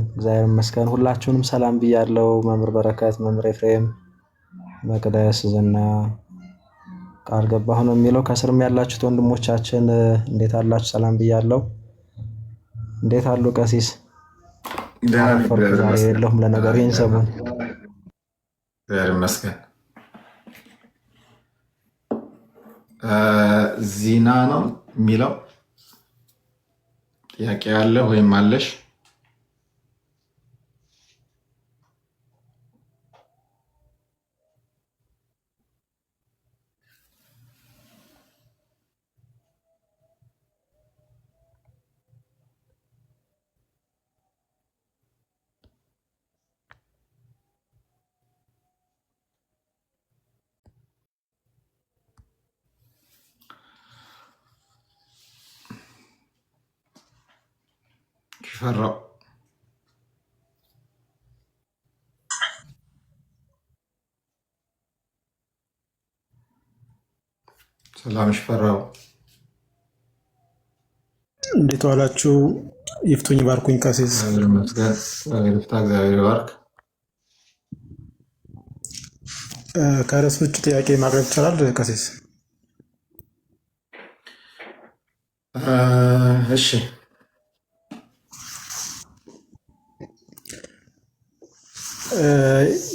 ሁላችሁንም ሰላም ብያለሁ። መምህር በረከት፣ መምህር ኤፍሬም፣ መቅደስ፣ ዝና፣ ቃል ገባሁ ነው የሚለው። ከስርም ያላችሁት ወንድሞቻችን እንዴት አላችሁ? ሰላም ብያለሁ። እንዴት አሉ ቀሲስ? የለሁም ለነገሩ ይህን ሰሞን እግዚአብሔር ይመስገን። ዚና ነው የሚለው ጥያቄ ያለ ወይም አለሽ? ሽፈራው ሰላም ሽፈራው እንዴት ዋላችሁ? ይፍቱኝ ባርኩኝ። ቀሲስ እግዚአብሔር ይባርክ። ከርዕስ ውጭ ጥያቄ ማቅረብ ይቻላል? ቀሲስ እሺ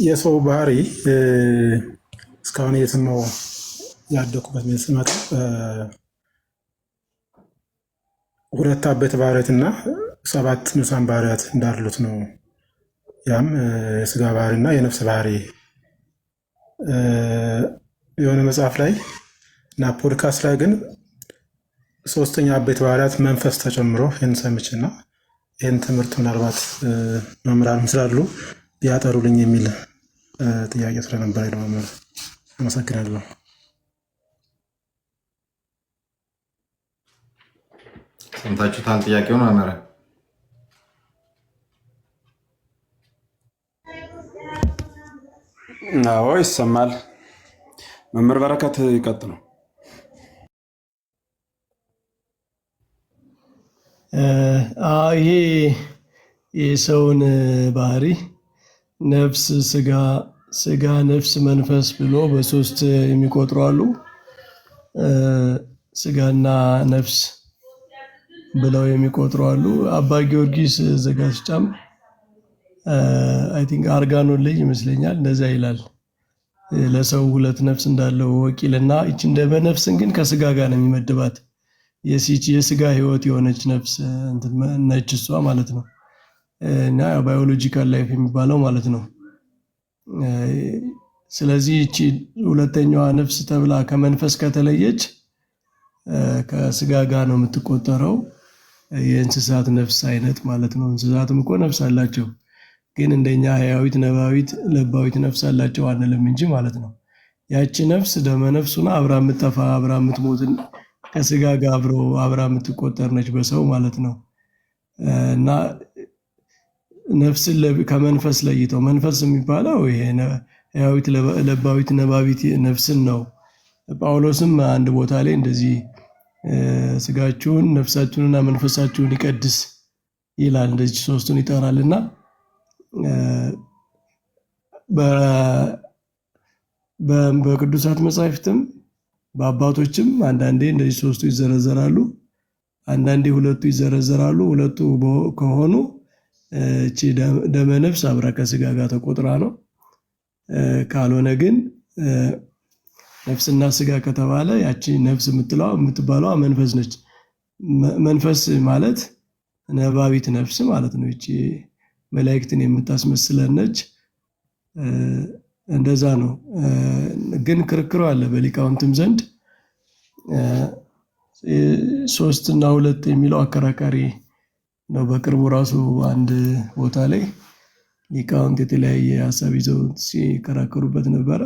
የሰው ባህሪ እስካሁን እየሰማሁ ያደኩበት ስመጣ ሁለት አበይት ባህሪያት እና 7 ንዑሳን ባህሪያት እንዳሉት ነው። ያም የስጋ ባህሪ እና የነፍስ ባህሪ የሆነ መጽሐፍ ላይ እና ፖድካስት ላይ ግን 3ኛ አበይት ባህሪያት መንፈስ ተጨምሮ ይህን ሰምችና ይህን ትምህርት ምናልባት መምህራንም ስላሉ ቢያጠሩልኝ የሚል ጥያቄ ስለነበረ ለመምህር አመሰግናለሁ። ሰምታችሁታል ጥያቄውን መምህር? አዎ ይሰማል። መምህር በረከት ይቀጥሉ። ይሄ የሰውን ባህሪ ነፍስ፣ ስጋ፣ ነፍስ፣ መንፈስ ብሎ በ3 የሚቆጥሩ አሉ። ስጋና ነፍስ ብለው የሚቆጥሩ አሉ። አባ ጊዮርጊስ ዘጋስጫም አይ ቲንክ አርጋኖን ልጅ ይመስለኛል እንደዛ ይላል። ለሰው 2 ነፍስ እንዳለው ወኪልና ይችን ደመ ነፍስን ግን ከስጋ ጋር ነው የሚመድባት። የስጋ ህይወት የሆነች ነፍስ ነች እሷ ማለት ነው። እና ባዮሎጂካል ላይፍ የሚባለው ማለት ነው። ስለዚህ ይቺ 2ኛዋ ነፍስ ተብላ ከመንፈስ ከተለየች ከስጋ ጋር ነው የምትቆጠረው። የእንስሳት ነፍስ አይነት ማለት ነው። እንስሳትም እኮ ነፍስ አላቸው፣ ግን እንደኛ ህያዊት፣ ነባዊት፣ ለባዊት ነፍስ አላቸው አንልም እንጂ ማለት ነው። ያቺ ነፍስ ደመ ነፍሱና አብራ የምትጠፋ አብራ የምትሞትን ከስጋ ጋር አብራ የምትቆጠር ነች በሰው ማለት ነው። እና ነፍስን ከመንፈስ ለይተው መንፈስ የሚባለው ይሄ ህያዊት፣ ለባዊት፣ ነባቢት ነፍስን ነው። ጳውሎስም አንድ ቦታ ላይ እንደዚህ ስጋችሁን ነፍሳችሁንና መንፈሳችሁን ይቀድስ ይላል። እንደዚህ 3ቱን ይጠራልና በቅዱሳት መጻሕፍትም በአባቶችም አንዳንዴ እንደዚህ 3ቱ ይዘረዘራሉ፣ አንዳንዴ 2ቱ ይዘረዘራሉ። 2ቱ ከሆኑ እቺ ደመ ነፍስ አብራ ከስጋ ጋር ተቆጥራ ነው። ካልሆነ ግን ነፍስና ስጋ ከተባለ ያቺ ነፍስ የምትባለዋ መንፈስ ነች። መንፈስ ማለት ነባቢት ነፍስ ማለት ነው። እቺ መላእክትን የምታስመስለን ነች። እንደዛ ነው። ግን ክርክሩ አለ በሊቃውንትም ዘንድ 3 እና 2 የሚለው አከራካሪ ነው። በቅርቡ ራሱ አንድ ቦታ ላይ ሊቃውንት የተለያየ ሀሳብ ይዘው ሲከራከሩበት ነበረ።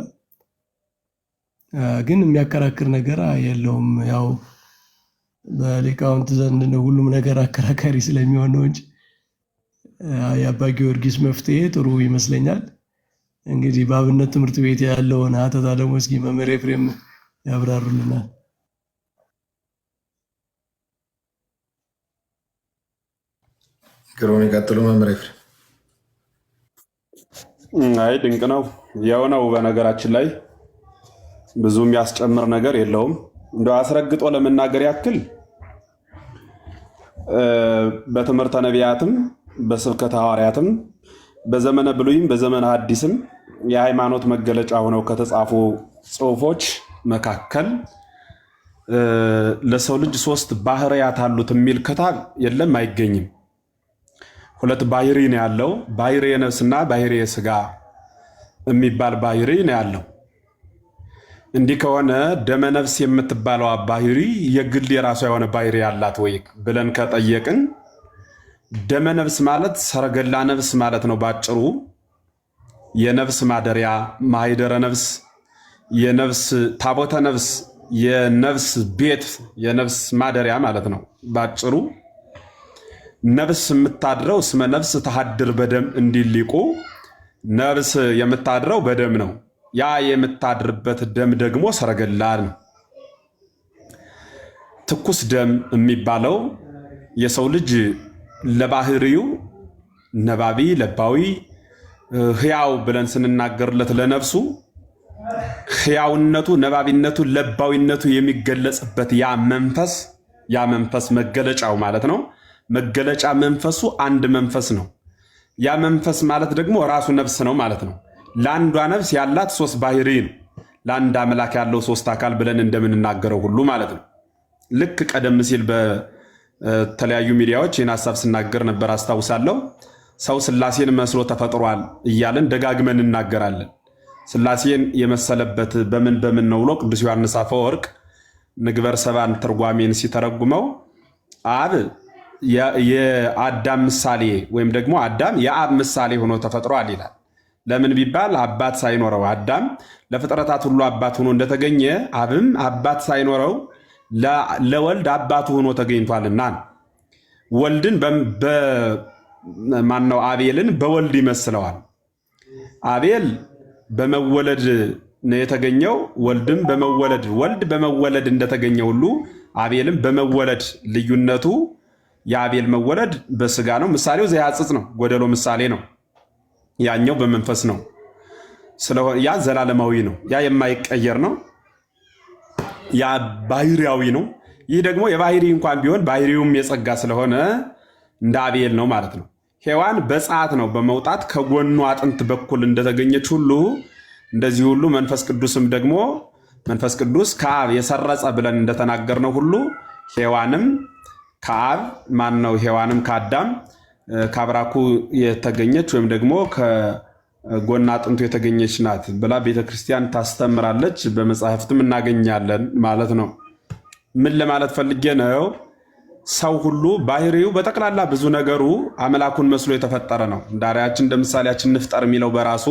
ግን የሚያከራክር ነገር የለውም። ያው በሊቃውንት ዘንድ ሁሉም ነገር አከራካሪ ስለሚሆን ነው እንጂ የአባ ጊዮርጊስ መፍትሄ ጥሩ ይመስለኛል። እንግዲህ በአብነት ትምህርት ቤት ያለውን ሀተታ ደግሞ እስኪ መምህር ኤፍሬም ያብራሩልናል። ግሩም ይቀጥሉ መምህር ኤፍሬም። አይ ድንቅ ነው የሆነው። በነገራችን ላይ ብዙ የሚያስጨምር ነገር የለውም። እንደው አስረግጦ ለመናገር ያክል በትምህርተ ነቢያትም በስብከተ ሐዋርያትም በዘመነ ብሉይም በዘመነ ሐዲስም የሃይማኖት መገለጫ ሆነው ከተጻፉ ጽሑፎች መካከል ለሰው ልጅ 3 ባህሪያት አሉት የሚል ክታብ የለም፣ አይገኝም። 2 ባህሪ ነው ያለው። ባህሪ የነፍስና ባህሪ የስጋ የሚባል ባህሪ ነው ያለው። እንዲህ ከሆነ ደመ ነፍስ የምትባለው ባህሪ የግል የራሷ የሆነ ባህሪ ያላት ወይ ብለን ከጠየቅን ደመ ነፍስ ማለት ሰረገላ ነፍስ ማለት ነው ባጭሩ። የነፍስ ማደሪያ ማይደረ ነፍስ፣ የነፍስ ታቦተ ነፍስ፣ የነፍስ ቤት፣ የነፍስ ማደሪያ ማለት ነው ባጭሩ። ነፍስ የምታድረው እስመ ነፍስ ተሐድር በደም እንዲል ሊቁ፣ ነፍስ የምታድረው በደም ነው። ያ የምታድርበት ደም ደግሞ ሰረገላ ነው። ትኩስ ደም የሚባለው የሰው ልጅ ለባህሪው ነባቢ፣ ለባዊ፣ ህያው ብለን ስንናገርለት ለነፍሱ ህያውነቱ፣ ነባቢነቱ፣ ለባዊነቱ የሚገለጽበት ያ መንፈስ መገለጫው ማለት ነው። መገለጫ መንፈሱ አንድ መንፈስ ነው። ያ መንፈስ ማለት ደግሞ ራሱ ነፍስ ነው ማለት ነው። ለአንዷ ነፍስ ያላት 3 ባህሪ ነው። ለአንድ አምላክ ያለው 3 አካል ብለን እንደምንናገረው ሁሉ ማለት ነው። ልክ ቀደም ሲል በተለያዩ ሚዲያዎች ይህን ሀሳብ ስናገር ነበር አስታውሳለሁ። ሰው ስላሴን መስሎ ተፈጥሯል እያለን ደጋግመን እናገራለን። ስላሴን የመሰለበት በምን ነው ብሎ ቅዱስ ዮሐንስ አፈወርቅ ንግበር ሰባን ትርጓሜን ሲተረጉመው አብ የአዳም ምሳሌ ወይም ደግሞ አዳም የአብ ምሳሌ ሆኖ ተፈጥሯል ይላል። ለምን ቢባል አባት ሳይኖረው አዳም ለፍጥረታት ሁሉ አባት ሆኖ እንደተገኘ አብም አባት ሳይኖረው ለወልድ አባቱ ሆኖ ተገኝቷልና ወልድን ማነው አቤልን በወልድ ይመስለዋል። አቤል በመወለድ ነው የተገኘው፣ ወልድም በመወለድ ወልድ በመወለድ እንደተገኘ ሁሉ አቤልም በመወለድ ልዩነቱ የአቤል መወለድ በስጋ ነው። ምሳሌው ዘያጽጽ ነው፣ ጎደሎ ምሳሌ ነው። ያኛው በመንፈስ ነው። ስለሆነ ያ ዘላለማዊ ነው፣ ያ የማይቀየር ነው፣ ያ ባህሪያዊ ነው። ይህ ደግሞ የባህሪ እንኳን ቢሆን ባህሪውም የጸጋ ስለሆነ እንደ አቤል ነው ማለት ነው። ሔዋን በፀዓት ነው በመውጣት ከጎኑ አጥንት በኩል እንደተገኘች ሁሉ እንደዚህ ሁሉ መንፈስ ቅዱስም ደግሞ መንፈስ ቅዱስ ከአብ የሰረጸ ብለን እንደተናገርነው ሁሉ ሔዋንም ከአብ ሔዋንም ከአዳም ከአብራኩ የተገኘች ወይም ደግሞ ከጎና አጥንቱ የተገኘች ናት ብላ ቤተክርስቲያን ታስተምራለች። በመጽሐፍትም እናገኛለን ማለት ነው። ምን ለማለት ፈልጌ ነው? ሰው ሁሉ ባህሪው በጠቅላላ ብዙ ነገሩ አምላኩን መስሎ የተፈጠረ ነው። እንደ አርአያችን እንደ ምሳሌያችን እንፍጠር የሚለው በራሱ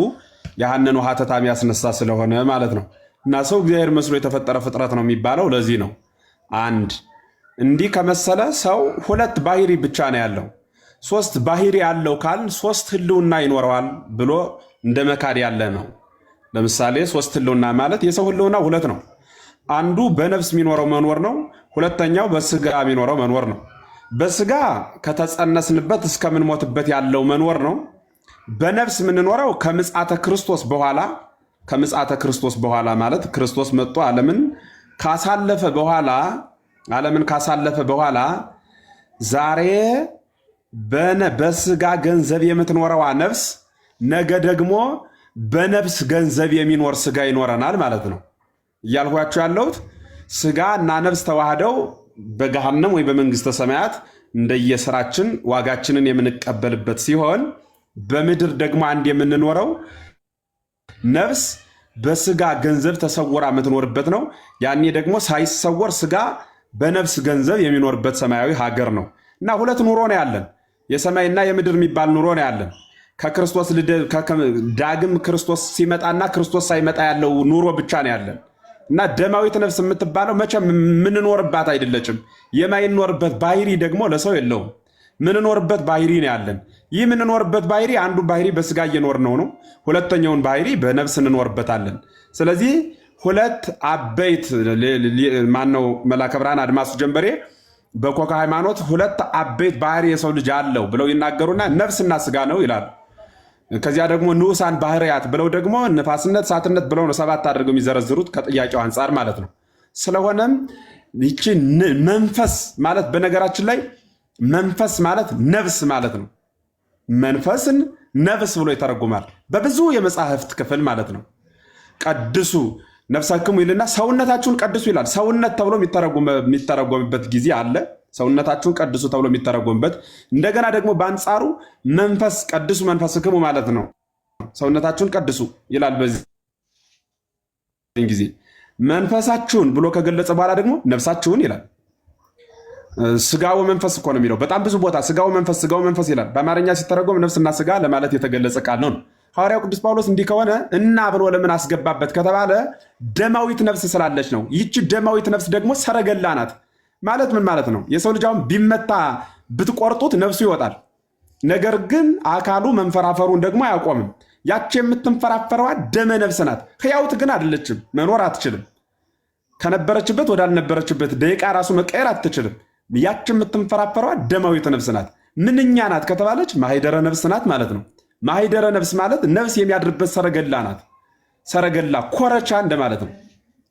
ያንን ሀተታ የሚያስነሳ ስለሆነ ማለት ነው። እና ሰው እግዚአብሔር መስሎ የተፈጠረ ፍጥረት ነው የሚባለው ለዚህ ነው። አንድ እንዲህ ከመሰለ ሰው 2 ባህሪ ብቻ ነው ያለው። 3 ባህሪ ያለው ካል 3 ህልውና ይኖረዋል ብሎ እንደ መካድ ያለ ነው። ለምሳሌ 3 ህልውና ማለት የሰው ህልውና 2 ነው። አንዱ በነፍስ የሚኖረው መኖር ነው። ሁለተኛው በስጋ የሚኖረው መኖር ነው። በስጋ ከተጸነስንበት እስከምንሞትበት ያለው መኖር ነው። በነፍስ የምንኖረው ከምጽአተ ክርስቶስ በኋላ ማለት ክርስቶስ መጥቶ ዓለምን ካሳለፈ በኋላ ዛሬ በስጋ ገንዘብ የምትኖረዋ ነፍስ ነገ ደግሞ በነፍስ ገንዘብ የሚኖር ስጋ ይኖረናል ማለት ነው። እያልኳቸው ያለሁት ስጋ እና ነፍስ ተዋህደው በገሃነም ወይ በመንግስተ ሰማያት እንደየስራችን ዋጋችንን የምንቀበልበት ሲሆን በምድር ደግሞ አንድ የምንኖረው ነፍስ በስጋ ገንዘብ ተሰውራ የምትኖርበት ነው። ያኔ ደግሞ ሳይሰወር ስጋ በነፍስ ገንዘብ የሚኖርበት ሰማያዊ ሀገር ነው እና 2 ኑሮ ነው ያለን። የሰማይና የምድር የሚባል ኑሮ ነው ያለን። ከክርስቶስ ዳግም ክርስቶስ ሲመጣና ክርስቶስ ሳይመጣ ያለው ኑሮ ብቻ ነው ያለን እና ደማዊት ነፍስ የምትባለው መቼም ምንኖርባት አይደለችም። የማይኖርበት ባህሪ ደግሞ ለሰው የለውም። ምንኖርበት ባህሪ ነው ያለን። ይህ ምንኖርበት ባህሪ አንዱ ባህሪ በስጋ እየኖር ነው። ሁለተኛውን ባህሪ በነፍስ እንኖርበታለን። ስለዚህ 2 አበይት ማነው መላከ ብርሃን አድማሱ ጀንበሬ በኮካ ሃይማኖት 2 አበይት ባህሪ የሰው ልጅ አለው ብለው ይናገሩና ነፍስና ስጋ ነው ይላሉ። ከዚያ ደግሞ ንዑሳን ባህርያት ብለው ደግሞ ነፋስነት፣ እሳትነት ብለው ነው 7 አድርገው የሚዘረዝሩት ከጥያቄው አንጻር ማለት ነው። ስለሆነም ይቺ መንፈስ ማለት በነገራችን ላይ መንፈስ ማለት ነፍስ ማለት ነው። መንፈስን ነፍስ ብሎ ይተረጉማል በብዙ የመጽሐፍት ክፍል ማለት ነው። ቀድሱ ነፍሳክሙ ይልና ሰውነታችሁን ቀድሱ ይላል። ሰውነት ተብሎ የሚተረጎምበት ጊዜ አለ። ሰውነታችሁን ቀድሱ ተብሎ የሚተረጎምበት፣ እንደገና ደግሞ በአንጻሩ መንፈስ ቀድሱ መንፈስክሙ ማለት ነው። ሰውነታችሁን ቀድሱ ይላል። በዚህ ጊዜ መንፈሳችሁን ብሎ ከገለጸ በኋላ ደግሞ ነፍሳችሁን ይላል። ስጋው መንፈስ እኮ ነው የሚለው በጣም ብዙ ቦታ ስጋው መንፈስ ይላል። በአማርኛ ሲተረጎም ነፍስና ስጋ ለማለት የተገለጸ ቃል ነው። ሐዋርያው ቅዱስ ጳውሎስ እንዲህ ከሆነ እና ብሎ ለምን አስገባበት ከተባለ ደማዊት ነፍስ ስላለች ነው። ይቺ ደማዊት ነፍስ ደግሞ ሰረገላ ናት። ማለት ምን ማለት ነው? የሰው ልጅ አሁን ቢመታ ብትቆርጡት ነፍሱ ይወጣል። ነገር ግን አካሉ መንፈራፈሩን ደግሞ አያቆምም። ያች የምትንፈራፈረዋ ደመ ነፍስ ናት። ሕያውት ግን አይደለችም፣ መኖር አትችልም። ከነበረችበት ወዳልነበረችበት ደቂቃ ራሱ መቀየር አትችልም። ያች የምትንፈራፈረዋ ደማዊት ነፍስ ናት። ምንኛ ናት ከተባለች ማህደረ ነፍስ ናት ማለት ነው። ማህደረ ነፍስ ማለት ነፍስ የሚያድርበት ሰረገላ ናት። ሰረገላ ኮረቻ እንደማለት ነው።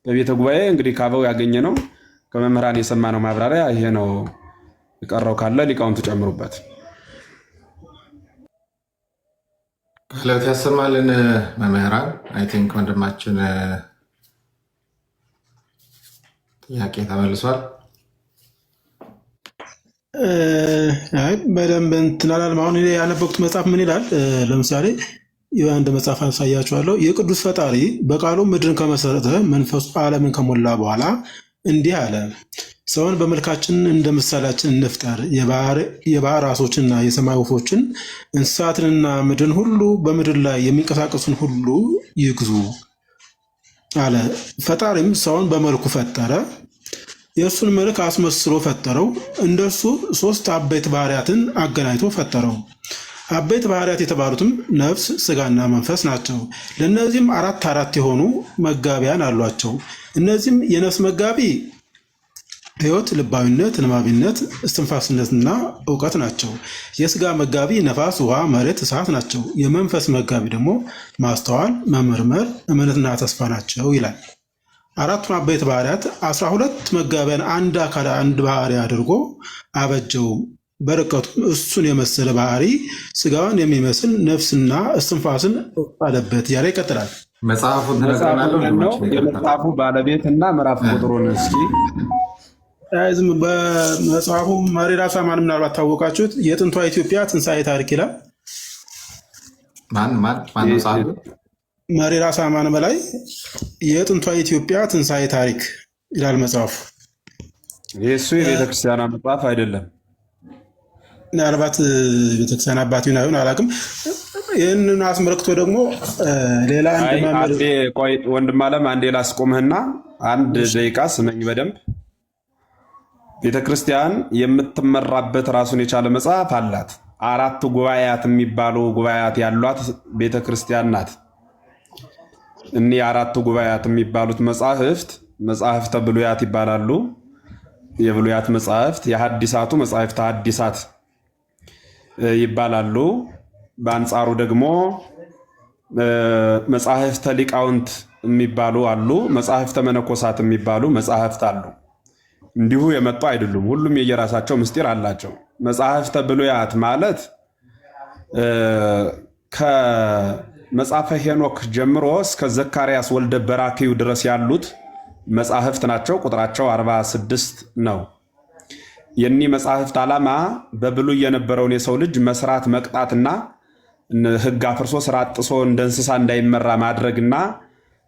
በቤተ ጉባኤ እንግዲህ ካበው ያገኘ ነው፣ ከመምህራን የሰማነው ማብራሪያ ይሄ ነው። የቀረው ካለ ሊቃውንቱ ጨምሩበት። ቃላት ያሰማልን መምህራን። አይ ቲንክ ወንድማችን ጥያቄ ተመልሷል። በደንብ እንትን አላለም። አሁን ያነበብኩት መጽሐፍ ምን ይላል? ለምሳሌ የአንድ መጽሐፍ አሳያችኋለሁ። የቅዱስ ፈጣሪ በቃሉ ምድርን ከመሰረተ መንፈሱ ዓለምን ከሞላ በኋላ እንዲህ አለ፣ ሰውን በመልካችን እንደ ምሳሌያችን እንፍጠር፣ የባህር ዓሦችንና የሰማይ ወፎችን እንስሳትንና ምድርን ሁሉ በምድር ላይ የሚንቀሳቀሱን ሁሉ ይግዙ አለ። ፈጣሪም ሰውን በመልኩ ፈጠረ፣ የእሱን መልክ አስመስሎ ፈጠረው። እንደሱ ሶስት አበይት ባህሪያትን አገናኝቶ ፈጠረው። አበይት ባህሪያት የተባሉትም ነፍስ፣ ስጋና መንፈስ ናቸው። ለእነዚህም አራት የሆኑ መጋቢያን አሏቸው። እነዚህም የነፍስ መጋቢ ሕይወት፣ ልባዊነት፣ ንባቢነት፣ እስትንፋስነትና እውቀት ናቸው። የስጋ መጋቢ ነፋስ፣ ውሃ፣ መሬት፣ እሳት ናቸው። የመንፈስ መጋቢ ደግሞ ማስተዋል፣ መመርመር፣ እምነትና ተስፋ ናቸው ይላል። አራቱን አበይት ባህሪያት 12 መጋቢያን አንድ አካል አንድ ባህሪ አድርጎ አበጀው። በርቀቱ እሱን የመሰለ ባህሪ ስጋውን የሚመስል ነፍስና እስትንፋስን አለበት እያለ ይቀጥላል። መጽሐፉን ነው የመጽሐፉ ባለቤትና ምዕራፍ ቁጥሩን እስኪ ዝም በመጽሐፉ መሪ ራሷ ማን ምናልባት ታወቃችሁት የጥንቷ ኢትዮጵያ ትንሣኤ ታሪክ ይላል። ማን ጻፉ? መሪ ራሷ ማን በላይ የጥንቷ ኢትዮጵያ ትንሣኤ ታሪክ ይላል መጽሐፉ። የእሱ የቤተክርስቲያን መጽሐፍ አይደለም። ምናልባት ቤተክርስቲያን አባት ይሁን አላውቅም። ይህንን አስመልክቶ ደግሞ ሌላ ቆይ ወንድም አለም አንዴ ላስቆምህና አንድ ደቂቃ ስመኝ በደንብ። ቤተክርስቲያን የምትመራበት ራሱን የቻለ መጽሐፍ አላት። 4 ጉባኤያት የሚባሉ ጉባኤያት ያሏት ቤተክርስቲያን ናት። እኒህ 4 ጉባኤያት የሚባሉት መጽሐፍተ ብሉያት ይባላሉ። የብሉያት መጽሐፍት፣ የሐዲሳቱ መጽሐፍተ ሐዲሳት ይባላሉ። በአንጻሩ ደግሞ መጽሐፍተ ሊቃውንት የሚባሉ አሉ። መጽሐፍተ መነኮሳት የሚባሉ መጽሐፍት አሉ። እንዲሁ የመጡ አይደሉም። ሁሉም የየራሳቸው ምስጢር አላቸው። መጽሐፍተ ብሉያት ማለት ከመጽሐፈ ሄኖክ ጀምሮ እስከ ዘካርያስ ወልደ በራክዩ ድረስ ያሉት መጽሐፍት ናቸው። ቁጥራቸው 46 ነው። የኒህ መጽሐፍት ዓላማ በብሉይ የነበረውን የሰው ልጅ መስራት መቅጣትና ሕግ አፍርሶ ስራ ጥሶ እንደ እንስሳ እንዳይመራ ማድረግና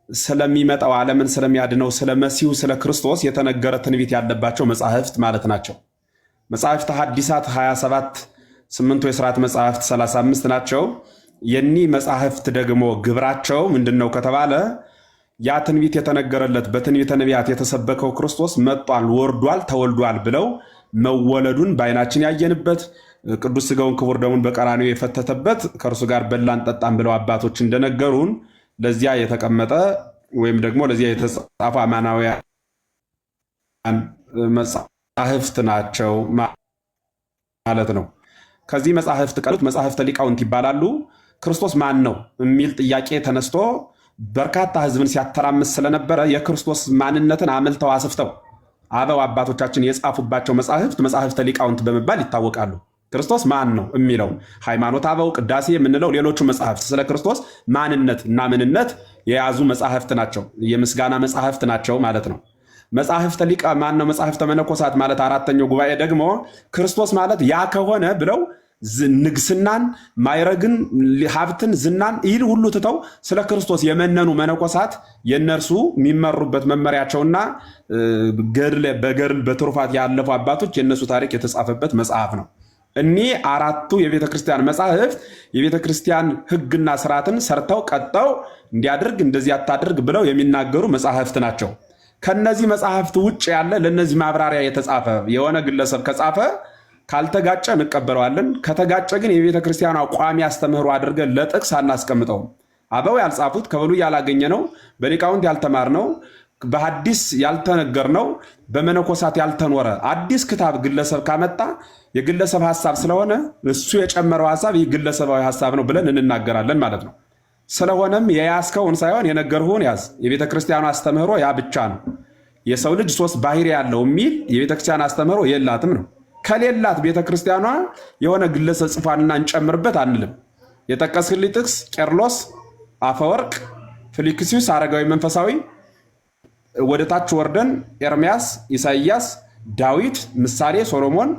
ስለሚመጣው ዓለምን ስለሚያድነው ስለ መሲሁ ስለ ክርስቶስ የተነገረ ትንቢት ያለባቸው መጽሐፍት ማለት ናቸው። መጽሐፍተ ሐዲሳት 27፣ 8 የሥርዓት መጽሐፍት 35 ናቸው። የኒህ መጽሐፍት ደግሞ ግብራቸው ምንድነው ከተባለ ያ ትንቢት የተነገረለት በትንቢተ ነቢያት የተሰበከው ክርስቶስ መጥቷል፣ ወርዷል፣ ተወልዷል ብለው መወለዱን በዓይናችን ያየንበት ቅዱስ ሥጋውን ክቡር ደሙን በቀራንዮ የፈተተበት ከእርሱ ጋር በላን ጠጣን ብለው አባቶች እንደነገሩን ለዚያ የተቀመጠ ወይም ደግሞ ለዚያ የተጻፈ አማናውያን መጽሐፍት ናቸው ማለት ነው። ከዚህ መጽሐፍት ቀሉት መጽሐፍተ ሊቃውንት ይባላሉ። ክርስቶስ ማን ነው የሚል ጥያቄ ተነስቶ በርካታ ሕዝብን ሲያተራምስ ስለነበረ የክርስቶስ ማንነትን አመልተው አስፍተው አበው አባቶቻችን የጻፉባቸው መጽሐፍተ ሊቃውንት በመባል ይታወቃሉ። ክርስቶስ ማን ነው የሚለው ሃይማኖት አበው፣ ቅዳሴ የምንለው ሌሎቹ መጽሐፍት ስለ ክርስቶስ ማንነት እና ምንነት የያዙ መጽሐፍት ናቸው። የምስጋና መጽሐፍት ናቸው ማለት ነው። መጽሐፍተ ሊቃ ማን ነው? መጽሐፍተ መነኮሳት ማለት 4ኛው ጉባኤ ደግሞ ክርስቶስ ማለት ያ ከሆነ ብለው ንግስናን፣ ማይረግን፣ ሀብትን፣ ዝናን ይህን ሁሉ ትተው ስለ ክርስቶስ የመነኑ መነኮሳት የነርሱ የሚመሩበት መመሪያቸውና በገድል በትሩፋት ያለፉ አባቶች የነሱ ታሪክ የተጻፈበት መጽሐፍ ነው። እኒህ 4ቱ የቤተ ክርስቲያን መጽሐፍት የቤተ ክርስቲያን ሕግና ስርዓትን ሰርተው ቀጠው እንዲያድርግ እንደዚህ አታድርግ ብለው የሚናገሩ መጽሐፍት ናቸው። ከነዚህ መጽሐፍት ውጭ ያለ ለነዚህ ማብራሪያ የተጻፈ የሆነ ግለሰብ ከጻፈ ካልተጋጨ እንቀበለዋለን። ከተጋጨ ግን የቤተ ክርስቲያኗ ቋሚ አስተምህሮ አድርገን ለጥቅስ አናስቀምጠውም። አበው ያልጻፉት ከብሉይ ያላገኘ ነው፣ በሊቃውንት ያልተማር ነው፣ በሐዲስ ያልተነገር ነው፣ በመነኮሳት ያልተኖረ አዲስ ክታብ ግለሰብ ካመጣ የግለሰብ ሐሳብ ስለሆነ እሱ የጨመረው ሐሳብ ይህ ግለሰባዊ ሐሳብ ነው ብለን እንናገራለን ማለት ነው። ስለሆነም የያዝከውን ሳይሆን የነገርሁን ያዝ። የቤተ ክርስቲያኗ አስተምህሮ ያ ብቻ ነው። የሰው ልጅ 3 ባህሪ ያለው የሚል የቤተ ክርስቲያን አስተምህሮ የላትም ነው። ከሌላት ቤተ ክርስቲያኗ የሆነ ግለሰብ ጽፏንና እንጨምርበት አንልም። የጠቀስክልኝ ጥቅስ ቄርሎስ፣ አፈወርቅ፣ ፊልክስዩስ፣ አረጋዊ መንፈሳዊ፣ ወደ ታች ወርደን ኤርምያስ፣ ኢሳይያስ፣ ዳዊት፣ ምሳሌ፣ ሶሎሞን፣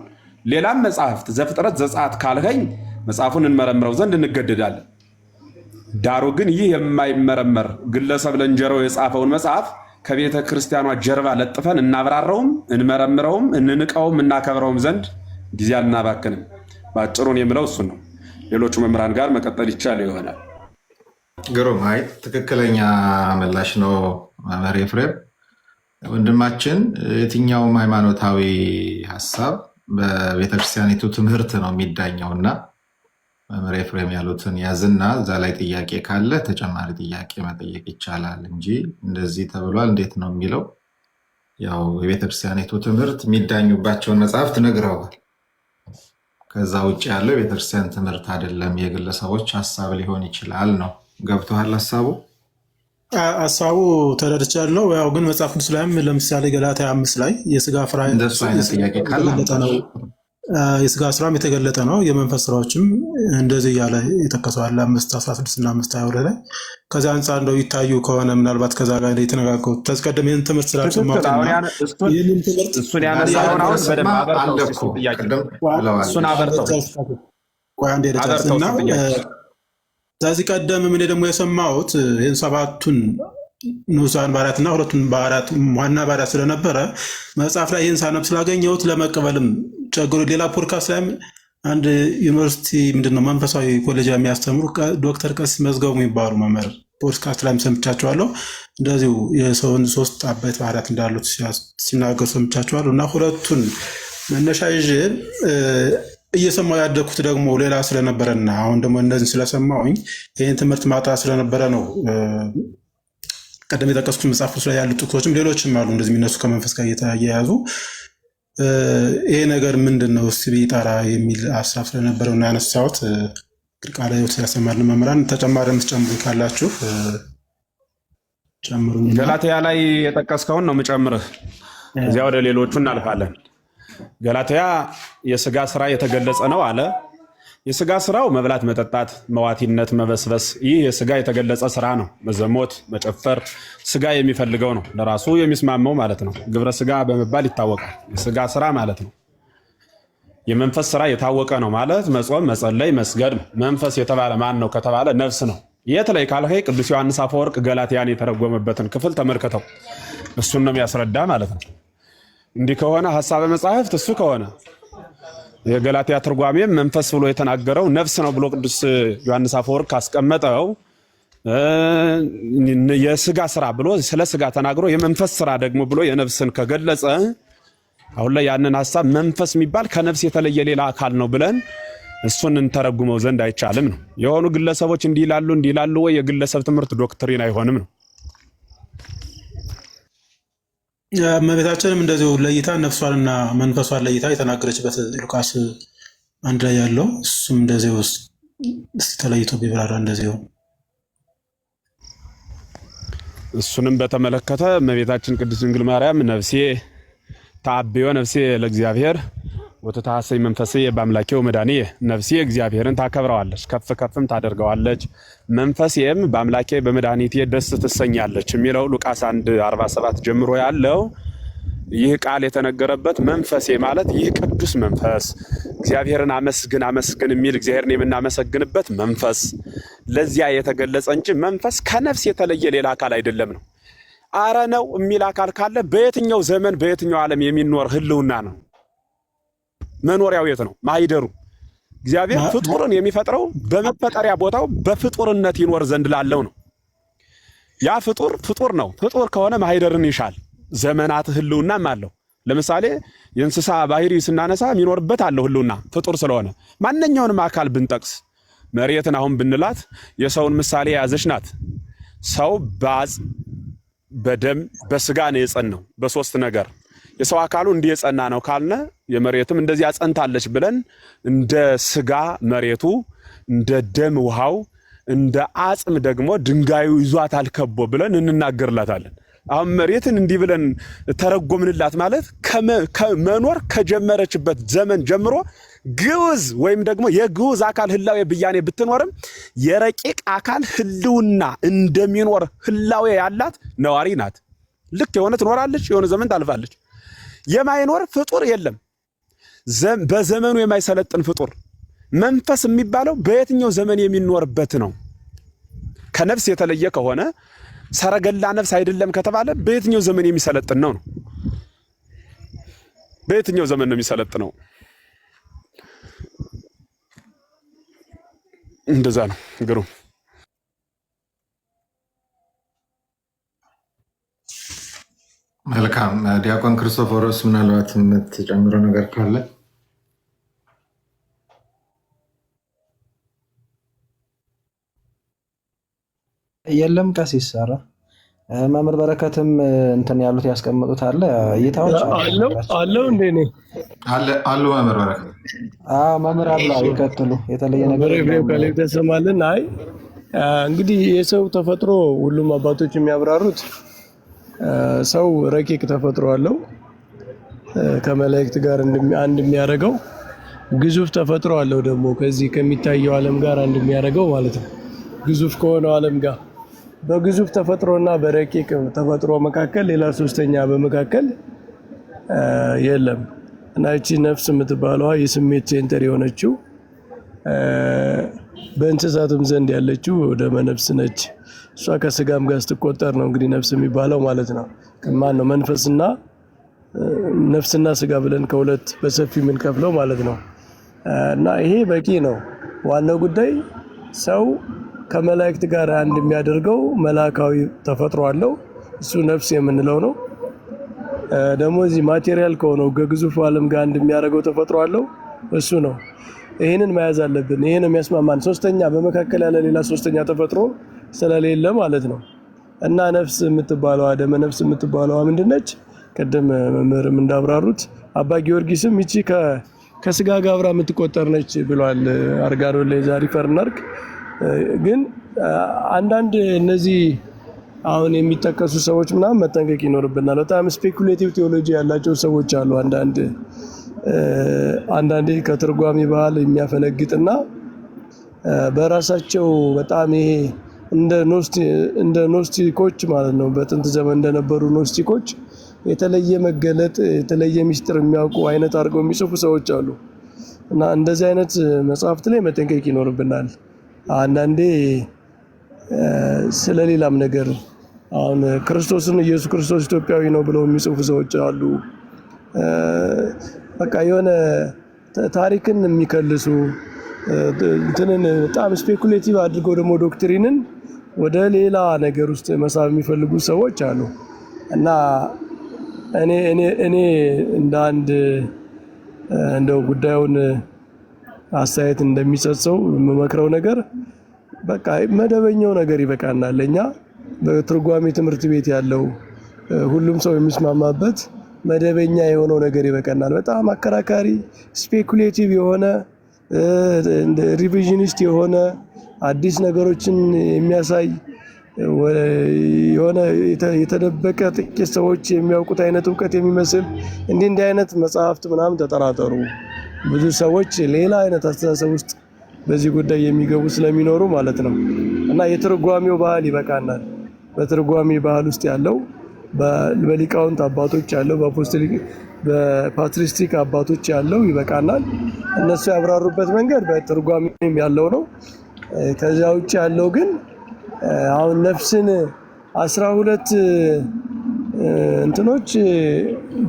ሌላም መጽሐፍት ዘፍጥረት፣ ዘጸአት ካልኸኝ መጽሐፉን እንመረምረው ዘንድ እንገደዳለን። ዳሩ ግን ይህ የማይመረመር ግለሰብ ለእንጀራው የጻፈውን መጽሐፍ ከቤተ ክርስቲያኗ ጀርባ ለጥፈን እናብራራውም፣ እንመረምረውም፣ እንንቀውም፣ እናከብረውም ዘንድ ጊዜ አናባክንም። በአጭሩን የምለው እሱን ነው። ሌሎቹ መምህራን ጋር መቀጠል ይቻል ይሆናል። ግሩም። አይ ትክክለኛ ምላሽ ነው መምህር ኤፍሬም። ወንድማችን የትኛውም ሃይማኖታዊ ሀሳብ በቤተክርስቲያኒቱ ትምህርት ነው የሚዳኘውና መምህር ኤፍሬም ያሉትን ያዝና እዛ ላይ ጥያቄ ካለ ተጨማሪ ጥያቄ መጠየቅ ይቻላል እንጂ እንደዚህ ተብሏል እንዴት ነው የሚለው ያው የቤተክርስቲያኒቱ ትምህርት የሚዳኙባቸውን መጽሐፍት ነግረዋል። ከዛ ውጭ ያለው የቤተክርስቲያን ትምህርት አይደለም፣ የግለሰቦች ሀሳብ ሊሆን ይችላል ነው። ገብቶሃል ሀሳቡ? ሀሳቡ ተረድቻለሁ። ያው ግን መጽሐፍ ቅዱስ ላይም ለምሳሌ ገላትያ 5 ላይ የስጋ ፍራ እንደሱ አይነት ጥያቄ ካለ የስጋ ስራም የተገለጠ ነው፣ የመንፈስ ስራዎችም እንደዚህ እያለ የጠቀሰዋል 5:16 እና 5:22 ላይ። ከዚያ አንጻር እንደው ይታዩ ከሆነ ምናልባት ከዛ ጋር የተነጋገሩት ተስቀደም ይህን ትምህርት ስላልሰማሁትና ይህንን ትምህርት እሱን ያነሳውን አሁን በደንብ አበርተው እሱን አበርተው ቆይ አንዴ ልጨርስና ከዚህ ቀደም ምን ደግሞ የሰማሁት ይህን 7ቱን ንዑሳን ባህርያት እና 2ቱን ባህርያት ዋና ባህርያት ስለነበረ መጽሐፍ ላይ ይህን ሳነብ ስላገኘሁት ለመቀበልም ቸግሮ ሌላ ፖድካስት ላይም አንድ ዩኒቨርሲቲ ምንድነው መንፈሳዊ ኮሌጅ የሚያስተምሩ ዶክተር ቀሲስ መዝገቡ የሚባሉ መምህር ፖድካስት ላይም ሰምቻቸዋለሁ። እንደዚሁ የሰውን 3 አበይት ባህርያት እንዳሉት ሲናገሩ ሰምቻቸዋለሁ እና 2ቱን መነሻ ይዤ እየሰማሁ ያደግኩት ደግሞ ሌላ ስለነበረና አሁን ደግሞ እነዚህ ስለሰማሁኝ ይህን ትምህርት ማጥራት ስለነበረ ነው። ቀደም የጠቀስኩት መጽሐፎች ላይ ያሉ ጥቅሶችም ሌሎችም አሉ እንደዚህ የሚነሱ ከመንፈስ ጋር እየተያያዙ ይሄ ነገር ምንድን ነው እስቲ ቢጠራ የሚል ሀሳብ ስለነበረው እና ያነሳሁት ቃለ ሕይወት ያሰማልን። መምህራን ተጨማሪ የምትጨምሩ ካላችሁ ጨምሩ። ገላትያ ላይ የጠቀስከውን ነው የምጨምርህ፣ እዚያ ወደ ሌሎቹ እናልፋለን። ገላትያ የስጋ ስራ የተገለጸ ነው አለ። የስጋ ስራው መብላት፣ መጠጣት፣ መዋቲነት፣ መበስበስ፣ ይህ የስጋ የተገለጸ ስራ ነው። መዘሞት፣ መጨፈር ስጋ የሚፈልገው ነው፣ ለራሱ የሚስማመው ማለት ነው። ግብረ ስጋ በመባል ይታወቃል የስጋ ስራ ማለት ነው። የመንፈስ ስራ የታወቀ ነው ማለት መጾም፣ መጸለይ፣ መስገድ ነው። መንፈስ የተባለ ማን ነው ከተባለ ነፍስ ነው። የት ላይ ካልከኝ ቅዱስ ዮሐንስ አፈወርቅ ገላትያን የተረጎመበትን ክፍል ተመልከተው፣ እሱን ነው የሚያስረዳ ማለት ነው። እንዲህ ከሆነ ሐሳበ መጻሕፍት እሱ ከሆነ የገላትያ ትርጓሜም መንፈስ ብሎ የተናገረው ነፍስ ነው ብሎ ቅዱስ ዮሐንስ አፈወርቅ ካስቀመጠው የስጋ ስራ ብሎ ስለ ስጋ ተናግሮ የመንፈስ ስራ ደግሞ ብሎ የነፍስን ከገለጸ አሁን ላይ ያንን ሐሳብ መንፈስ የሚባል ከነፍስ የተለየ ሌላ አካል ነው ብለን እሱን እንተረጉመው ዘንድ አይቻልም ነው። የሆኑ ግለሰቦች እንዲህ ይላሉ ወይ የግለሰብ ትምህርት ዶክትሪን አይሆንም ነው። እመቤታችንም እንደዚሁ ለይታ ነፍሷንና መንፈሷን ለይታ የተናገረችበት ሉቃስ 1 ላይ ያለው እሱም እንደዚሁ እስቲ ተለይቶ ቢብራራ እንደዚሁ። እሱንም በተመለከተ እመቤታችን ቅድስት ድንግል ማርያም ነፍሴ ተአብዮ ነፍሴ ለእግዚአብሔር ወተታሰይ መንፈሴ በአምላኬው መድኃኒየ፣ ነፍሴ እግዚአብሔርን ታከብረዋለች ከፍ ከፍም ታደርገዋለች፣ መንፈሴም በአምላኬ በመድኃኒቴ ደስ ትሰኛለች የሚለው ሉቃስ 1:47 ጀምሮ ያለው ይህ ቃል የተነገረበት መንፈሴ ማለት ይህ ቅዱስ መንፈስ እግዚአብሔርን አመስግን የሚል እግዚአብሔርን የምናመሰግንበት መንፈስ ለዚያ የተገለጸ እንጂ መንፈስ ከነፍስ የተለየ ሌላ አካል አይደለም ነው። አረ ነው የሚል አካል ካለ በየትኛው ዘመን በየትኛው ዓለም የሚኖር ህልውና ነው። መኖሪያው የት ነው? ማይደሩ እግዚአብሔር ፍጡርን የሚፈጥረው በመፈጠሪያ ቦታው በፍጡርነት ይኖር ዘንድ ላለው ነው። ያ ፍጡር ነው። ፍጡር ከሆነ ማይደርን ይሻል። ዘመናት ህልውናም አለው። ለምሳሌ የእንስሳ ባህሪ ስናነሳ የሚኖርበት አለ ህልውና ፍጡር ስለሆነ ማንኛውንም አካል ብንጠቅስ መሬትን አሁን ብንላት የሰውን ምሳሌ የያዘች ናት። ሰው በደም በስጋ ነው የጸናው በሶስት ነገር የሰው አካሉ እንዲህ የጸና ነው ካልነ የመሬትም እንደዚህ ያጸንታለች ብለን እንደ ስጋ መሬቱ እንደ ደም ውሃው እንደ አጽም ደግሞ ድንጋዩ ይዟታል ከቦ ብለን እንናገርላታለን። አሁን መሬትን እንዲህ ብለን ተረጎምንላት ማለት ከመኖር ከጀመረችበት ዘመን ጀምሮ ግዑዝ ወይም ደግሞ የግዑዝ አካል ህላዌ ብያኔ ብትኖርም የረቂቅ አካል ህልውና እንደሚኖር ህላዌ ያላት ነዋሪ ናት። ልክ የሆነ ትኖራለች፣ የሆነ ዘመን ታልፋለች። የማይኖር ፍጡር የለም። በዘመኑ የማይሰለጥን ፍጡር መንፈስ የሚባለው በየትኛው ዘመን የሚኖርበት ነው። ከነፍስ የተለየ ከሆነ ሰረገላ ነፍስ አይደለም ከተባለ በየትኛው ዘመን የሚሰለጥን ነው? በየትኛው ዘመን ነው የሚሰለጥነው? እንደዛ ነው ግሩም። መልካም ዲያቆን ክርስቶፎሮስ ምናልባት የምትጨምረው ነገር ካለ? የለም ቀሲስ ኧረ መምህር በረከትም እንትን ያሉት ያስቀምጡት አለ እይታዎች አለው እንዴ ነው አሉ መምህር በረከት መምህር አላ ይከተሉ የተለየ ነገር ከላይ ተሰማልን። አይ እንግዲህ የሰው ተፈጥሮ ሁሉም አባቶች የሚያብራሩት ሰው ረቂቅ ተፈጥሮ አለው ከመላእክት ጋር አንድ የሚያደርገው ግዙፍ ተፈጥሮ አለው ደግሞ ከዚህ ከሚታየው ዓለም ጋር አንድ የሚያደርገው ማለት ነው። ግዙፍ ከሆነው ዓለም ጋር በግዙፍ ተፈጥሮና በረቂቅ ተፈጥሮ መካከል ሌላ ሶስተኛ በመካከል የለም እና እቺ ነፍስ የምትባለዋ የስሜት ሴንተር የሆነችው በእንስሳትም ዘንድ ያለችው ደመ ነፍስ ነች። እሷ ከስጋም ጋር ስትቆጠር ነው እንግዲህ ነፍስ የሚባለው ማለት ነው። ማን ነው መንፈስና ነፍስና ስጋ ብለን ከሁለት በሰፊ የምንከፍለው ማለት ነው። እና ይሄ በቂ ነው። ዋናው ጉዳይ ሰው ከመላእክት ጋር አንድ የሚያደርገው መላእካዊ ተፈጥሮ አለው። እሱ ነፍስ የምንለው ነው። ደግሞ እዚህ ማቴሪያል ከሆነው ከግዙፍ ዓለም ጋር አንድ የሚያደርገው ተፈጥሮ አለው። እሱ ነው። ይሄንን መያዝ አለብን። ይሄን የሚያስማማን ሶስተኛ በመካከል ያለ ሌላ ሶስተኛ ተፈጥሮ ስለሌለ ማለት ነው። እና ነፍስ የምትባለዋ ደመ ነፍስ የምትባለዋ ምንድነች? ቀደም መምህርም እንዳብራሩት አባ ጊዮርጊስም ይቺ ከስጋ ጋር አብራ የምትቆጠር ነች ብሏል። አርጋኖ ላይ ዛሪፈር እናርግ ግን አንዳንድ እነዚህ አሁን የሚጠቀሱ ሰዎች ምናምን መጠንቀቅ ይኖርብናል። በጣም ስፔኩሌቲቭ ቴዎሎጂ ያላቸው ሰዎች አሉ። አንዳንዴ ከትርጓሜ ባህል የሚያፈነግጥና በራሳቸው በጣም ይሄ እንደ ኖስቲኮች ማለት ነው። በጥንት ዘመን እንደነበሩ ኖስቲኮች የተለየ መገለጥ የተለየ ሚስጥር የሚያውቁ አይነት አድርገው የሚጽፉ ሰዎች አሉ እና እንደዚህ አይነት መጽሐፍት ላይ መጠንቀቅ ይኖርብናል። አንዳንዴ ስለሌላም ነገር አሁን ክርስቶስን ኢየሱስ ክርስቶስ ኢትዮጵያዊ ነው ብለው የሚጽፉ ሰዎች አሉ። በቃ የሆነ ታሪክን የሚከልሱ እንትንን በጣም ስፔኩሌቲቭ አድርገው ደግሞ ዶክትሪንን ወደ ሌላ ነገር ውስጥ መሳብ የሚፈልጉ ሰዎች አሉ እና እኔ እንደ አንድ እንደው ጉዳዩን አስተያየት እንደሚሰጠው የምመክረው ነገር በቃ መደበኛው ነገር ይበቃናል። እኛ በትርጓሜ ትምህርት ቤት ያለው ሁሉም ሰው የሚስማማበት መደበኛ የሆነው ነገር ይበቃናል። በጣም አከራካሪ ስፔኩሌቲቭ የሆነ ሪቪዥኒስት የሆነ አዲስ ነገሮችን የሚያሳይ የሆነ የተደበቀ ጥቂት ሰዎች የሚያውቁት አይነት እውቀት የሚመስል እንዲህ አይነት መጽሐፍት ምናምን ተጠራጠሩ። ብዙ ሰዎች ሌላ አይነት አስተሳሰብ ውስጥ በዚህ ጉዳይ የሚገቡ ስለሚኖሩ ማለት ነው እና የትርጓሜው ባህል ይበቃናል። በትርጓሜ ባህል ውስጥ ያለው በሊቃውንት አባቶች ያለው በፓትሪስቲክ አባቶች ያለው ይበቃናል። እነሱ ያብራሩበት መንገድ በትርጓሜም ያለው ነው። ከዚያ ውጭ ያለው ግን አሁን ነፍስን 12 እንትኖች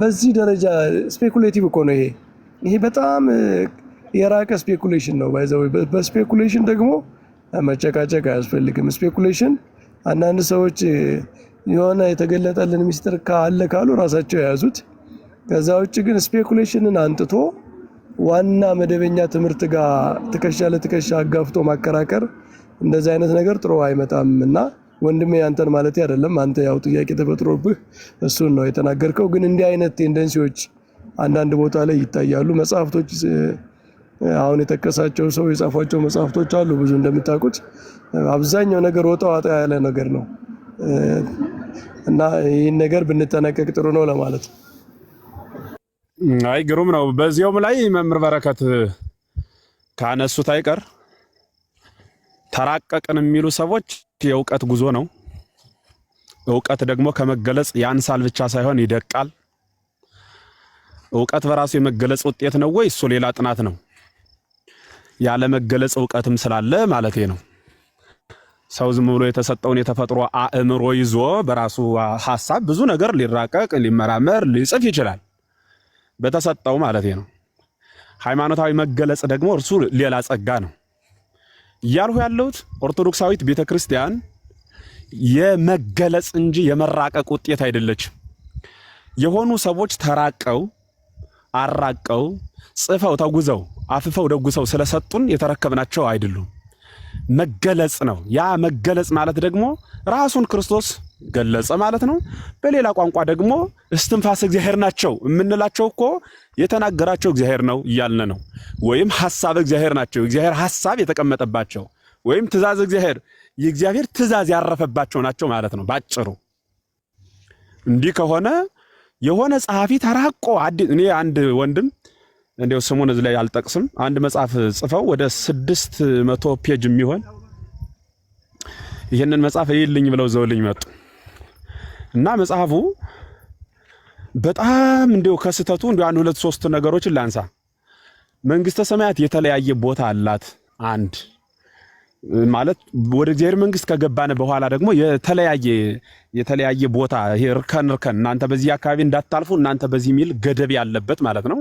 በዚህ ደረጃ ስፔኩሌቲቭ እኮ ነው። ይሄ በጣም የራቀ ስፔኩሌሽን ነው። ባይዘው በስፔኩሌሽን ደግሞ መጨቃጨቅ አያስፈልግም። ስፔኩሌሽን አንዳንድ ሰዎች የሆነ የተገለጠልን ሚስጥር ካለ ካሉ ራሳቸው የያዙት ከዛ ውጭ ግን ስፔኩሌሽንን አንጥቶ ዋና መደበኛ ትምህርት ጋር ትከሻ ለትከሻ አጋፍቶ ማከራከር እንደዚህ አይነት ነገር ጥሩ አይመጣምና ወንድሜ አንተን ማለት አይደለም። አንተ ያው ጥያቄ ተፈጥሮብህ እሱን ነው የተናገርከው። ግን እንዲህ አይነት ቴንደንሲዎች አንዳንድ ቦታ ላይ ይታያሉ። መጽሐፍቶች አሁን የጠቀሳቸው ሰው የጻፏቸው መጽሐፍቶች አሉ ብዙ እንደምታውቁት። አብዛኛው ነገር ወጣ ያለ ነገር ነው እና ይህን ነገር ብንጠነቀቅ ጥሩ ነው ለማለት ነው። አይ ግሩም ነው። በዚያውም ላይ መምህር በረከት ካነሱት አይቀር ተራቀቅን የሚሉ ሰዎች የእውቀት ጉዞ ነው። እውቀት ደግሞ ከመገለጽ ያንሳል ብቻ ሳይሆን ይደቃል። እውቀት በራሱ የመገለጽ ውጤት ነው ወይ? እሱ ሌላ ጥናት ነው። ያለ መገለጽ እውቀትም ስላለ ማለት ነው። ሰው ዝም ብሎ የተሰጠውን የተፈጥሮ አእምሮ ይዞ በራሱ ሐሳብ ብዙ ነገር ሊራቀቅ፣ ሊመራመር፣ ሊጽፍ ይችላል በተሰጠው ማለት ነው። ሃይማኖታዊ መገለጽ ደግሞ እርሱ ሌላ ጸጋ ነው። እያልሁ ያለሁት ኦርቶዶክሳዊት ቤተክርስቲያን የመገለጽ እንጂ የመራቀቅ ውጤት አይደለችም። የሆኑ ሰዎች ተራቀው አራቀው ጽፈው ተጉዘው አፍፈው ደጉሰው ስለሰጡን የተረከብናቸው አይደሉም። መገለጽ ነው። ያ መገለጽ ማለት ደግሞ ራሱን ክርስቶስ ገለጸ ማለት ነው። በሌላ ቋንቋ ደግሞ እስትንፋስ እግዚአብሔር ናቸው የምንላቸው እኮ የተናገራቸው እግዚአብሔር ነው እያልን ነው። ወይም ሐሳብ እግዚአብሔር ናቸው፣ እግዚአብሔር ሐሳብ የተቀመጠባቸው፣ ወይም ትእዛዝ እግዚአብሔር የእግዚአብሔር ትእዛዝ ያረፈባቸው ናቸው ማለት ነው ባጭሩ። እንዲህ ከሆነ የሆነ ጸሐፊ ተራቆ እኔ አንድ ወንድም እንደው ስሙን እዚህ ላይ አልጠቅስም፣ አንድ መጽሐፍ ጽፈው ወደ 600 ፔጅ የሚሆን ይሄንን መጽሐፍ ይልኝ ብለው ዘውልኝ መጡ እና መጽሐፉ በጣም እንደው ከስተቱ እንደው አንድ ሁለት ሶስት ነገሮችን ላንሳ። መንግስተ ሰማያት የተለያየ ቦታ አላት። አንድ ማለት ወደ እግዚአብሔር መንግስት ከገባነ በኋላ ደግሞ የተለያየ ቦታ ይሄ እርከን እናንተ በዚህ አካባቢ እንዳታልፉ እናንተ በዚህ ሚል ገደብ ያለበት ማለት ነው።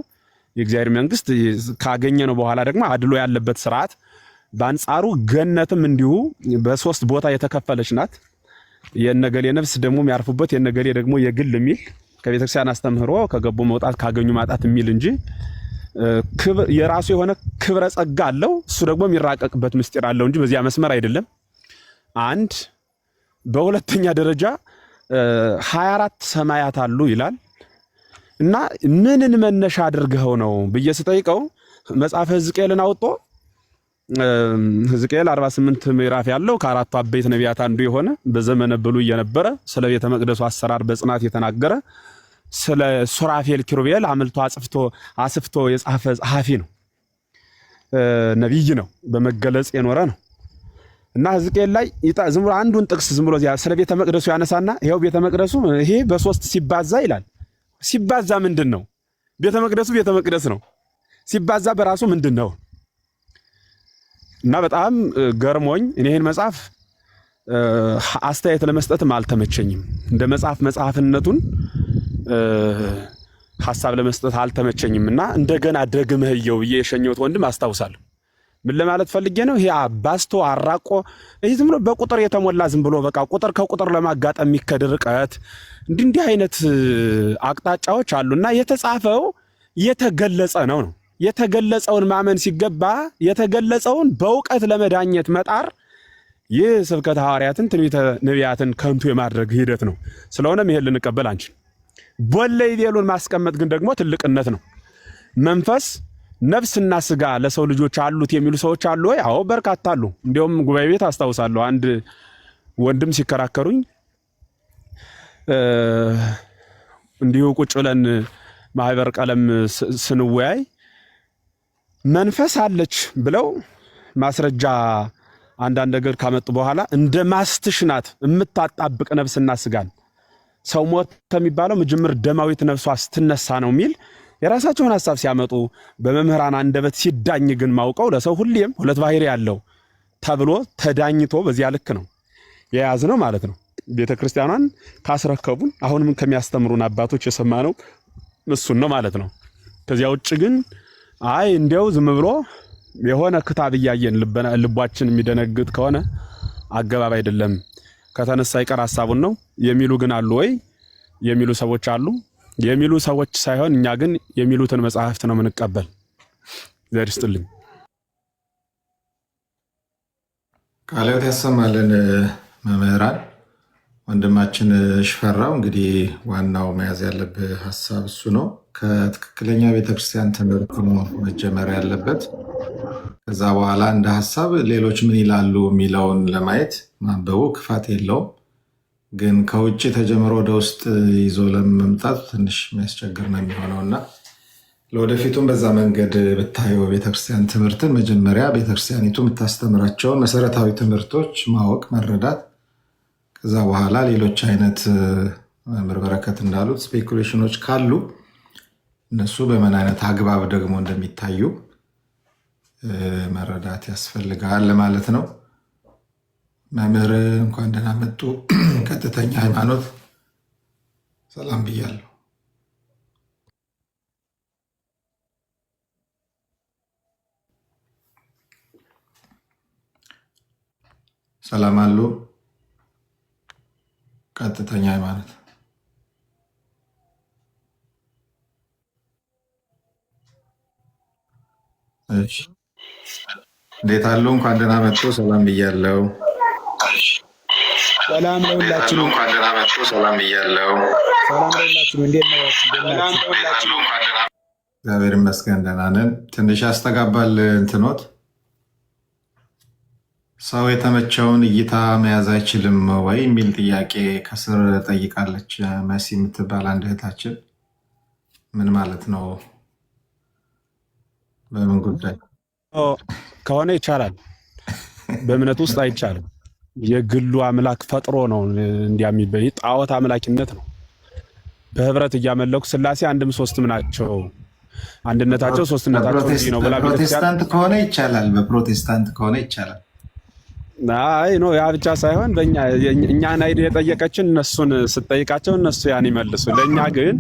የእግዚአብሔር መንግስት ካገኘነው በኋላ ደግሞ አድሎ ያለበት ስርዓት። በአንጻሩ ገነትም እንዲሁ በሶስት ቦታ የተከፈለች ናት። የነገሌ ነፍስ ደግሞ የሚያርፉበት የነገሌ ደግሞ የግል የሚል ከቤተክርስቲያን አስተምህሮ ከገቡ መውጣት ካገኙ ማጣት የሚል እንጂ የራሱ የሆነ ክብረ ጸጋ አለው። እሱ ደግሞ የሚራቀቅበት ምስጢር አለው እንጂ በዚያ መስመር አይደለም። አንድ በሁለተኛ ደረጃ 24 ሰማያት አሉ ይላል እና ምንን መነሻ አድርገው ነው ብዬ ስጠይቀው መጽሐፈ ሕዝቅኤልን አውጥቶ ሕዝቅኤል 48 ምዕራፍ ያለው ከአራቱ አበይት ነቢያት አንዱ የሆነ በዘመነ ብሉይ የነበረ ስለ ቤተ መቅደሱ አሰራር በጽናት የተናገረ ስለ ሱራፌል ኪሩቤል አምልቶ አስፍቶ የጻፈ ጸሐፊ ነው። ነብይ ነው። በመገለጽ የኖረ ነው እና ሕዝቅኤል ላይ ዝም ብሎ አንዱን ጥቅስ ዝም ብሎ ስለ ቤተ መቅደሱ ያነሳና ይሄው ቤተ መቅደሱ ይሄ በሶስት ሲባዛ ይላል። ሲባዛ ምንድን ነው? ቤተ መቅደሱ ቤተ መቅደስ ነው። ሲባዛ በራሱ ምንድን ነው? እና በጣም ገርሞኝ እኔ ይሄን መጽሐፍ አስተያየት ለመስጠትም አልተመቸኝም። እንደ መጽሐፍነቱን ሐሳብ ለመስጠት አልተመቸኝም እና እንደገና ደግመህየው ብዬ የሸኘሁት ወንድም አስታውሳለሁ። ምን ለማለት ፈልጌ ነው? ይሄ አባስቶ አራቆ ይሄ ዝም ብሎ በቁጥር የተሞላ ዝም ብሎ በቃ ቁጥር ከቁጥር ለማጋጠም የሚከድ ርቀት እንዲህ አይነት አቅጣጫዎች አሉና የተጻፈው የተገለጸ ነው። የተገለጸውን ማመን ሲገባ የተገለጸውን በእውቀት ለመዳኘት መጣር ይህ ስብከተ ሐዋርያትን ትንቢተ ነቢያትን ከንቱ የማድረግ ሂደት ነው። ስለሆነም ይሄን ልንቀበል አንችል። ቦለይ ቤሉን ማስቀመጥ ግን ደግሞ ትልቅነት ነው። መንፈስ ነፍስና ስጋ ለሰው ልጆች አሉት የሚሉ ሰዎች አሉ ወይ? አዎ በርካታ አሉ። እንዲያውም ጉባኤ ቤት አስታውሳለሁ አንድ ወንድም ሲከራከሩኝ እንዲሁ ቁጭ ብለን ማህበር ቀለም ስንወያይ መንፈስ አለች ብለው ማስረጃ አንዳንድ ነገር ካመጡ በኋላ እንደ ማስትሽናት የምታጣብቅ ነፍስና ስጋን ሰው ሞት የሚባለው ምጅምር ደማዊት ነፍሷ ስትነሳ ነው የሚል የራሳቸውን ሐሳብ ሲያመጡ በመምህራን አንደበት ሲዳኝ ግን ማውቀው ለሰው ሁሌም ሁለት ባህሪ ያለው ተብሎ ተዳኝቶ በዚያ ልክ ነው የያዝነው ማለት ነው። ቤተክርስቲያኗን ካስረከቡን አሁንም ከሚያስተምሩን አባቶች የሰማነው እሱን ነው ማለት ነው። ከዚያ ውጭ ግን አይ እንዲያው ዝም ብሎ የሆነ ክታብ እያየን ልባችን የሚደነግጥ ከሆነ አገባብ አይደለም። ከተነሳ ይቀር ሐሳቡን ነው የሚሉ ግን አሉ ወይ የሚሉ ሰዎች አሉ። የሚሉ ሰዎች ሳይሆን እኛ ግን የሚሉትን መጽሐፍት ነው የምንቀበል። እግዚአብሔር ይስጥልኝ። ቃልዎት ያሰማልን መምህራን። ወንድማችን ሽፈራው እንግዲህ ዋናው መያዝ ያለብህ ሀሳብ እሱ ነው። ከትክክለኛ ቤተክርስቲያን ትምህርት ነው መጀመር ያለበት። ከዛ በኋላ እንደ ሀሳብ ሌሎች ምን ይላሉ የሚለውን ለማየት ማንበቡ ክፋት የለውም። ግን ከውጭ ተጀምሮ ወደ ውስጥ ይዞ ለመምጣት ትንሽ የሚያስቸግር ነው የሚሆነው እና ለወደፊቱም በዛ መንገድ ብታየው ቤተክርስቲያን ትምህርትን መጀመሪያ ቤተክርስቲያኒቱ የምታስተምራቸውን መሰረታዊ ትምህርቶች ማወቅ መረዳት፣ ከዛ በኋላ ሌሎች አይነት መምህር በረከት እንዳሉት ስፔኩሌሽኖች ካሉ እነሱ በምን አይነት አግባብ ደግሞ እንደሚታዩ መረዳት ያስፈልጋል ለማለት ነው። መምህር እንኳን ደህና መጡ። ቀጥተኛ ሃይማኖት ሰላም ብያለሁ። ሰላም አሉ። ቀጥተኛ ሃይማኖት እሺ፣ እንዴት አሉ? እንኳን ደህና መጡ። ሰላም ብያለሁ። ሰላም ለሁላችንም። እንኳን ደህና መጡ። ሰላም ብያለሁ። ሰላም ለሁላችንም። እንዴት ነው? እግዚአብሔር ይመስገን ደህና ነን። ትንሽ ያስተጋባል እንትኖት ሰው የተመቸውን እይታ መያዝ አይችልም ወይ የሚል ጥያቄ ከስር ጠይቃለች መሲ የምትባል አንድ እህታችን። ምን ማለት ነው? በምን ጉዳይ ከሆነ ይቻላል፣ በእምነት ውስጥ አይቻልም። የግሉ አምላክ ፈጥሮ ነው እንዲያሚበይ ጣዖት አምላኪነት ነው። በህብረት እያመለኩ ስላሴ አንድም ሶስትም ናቸው፣ አንድነታቸው ሶስትነታቸው ነው ብላ ፕሮቴስታንት ከሆነ ይቻላል። በፕሮቴስታንት ከሆነ ይቻላል። አይ ነው ያ ብቻ ሳይሆን በእኛ እኛን አይደል የጠየቀችን፣ እነሱን ስትጠይቃቸው እነሱ ያን ይመልሱ። ለእኛ ግን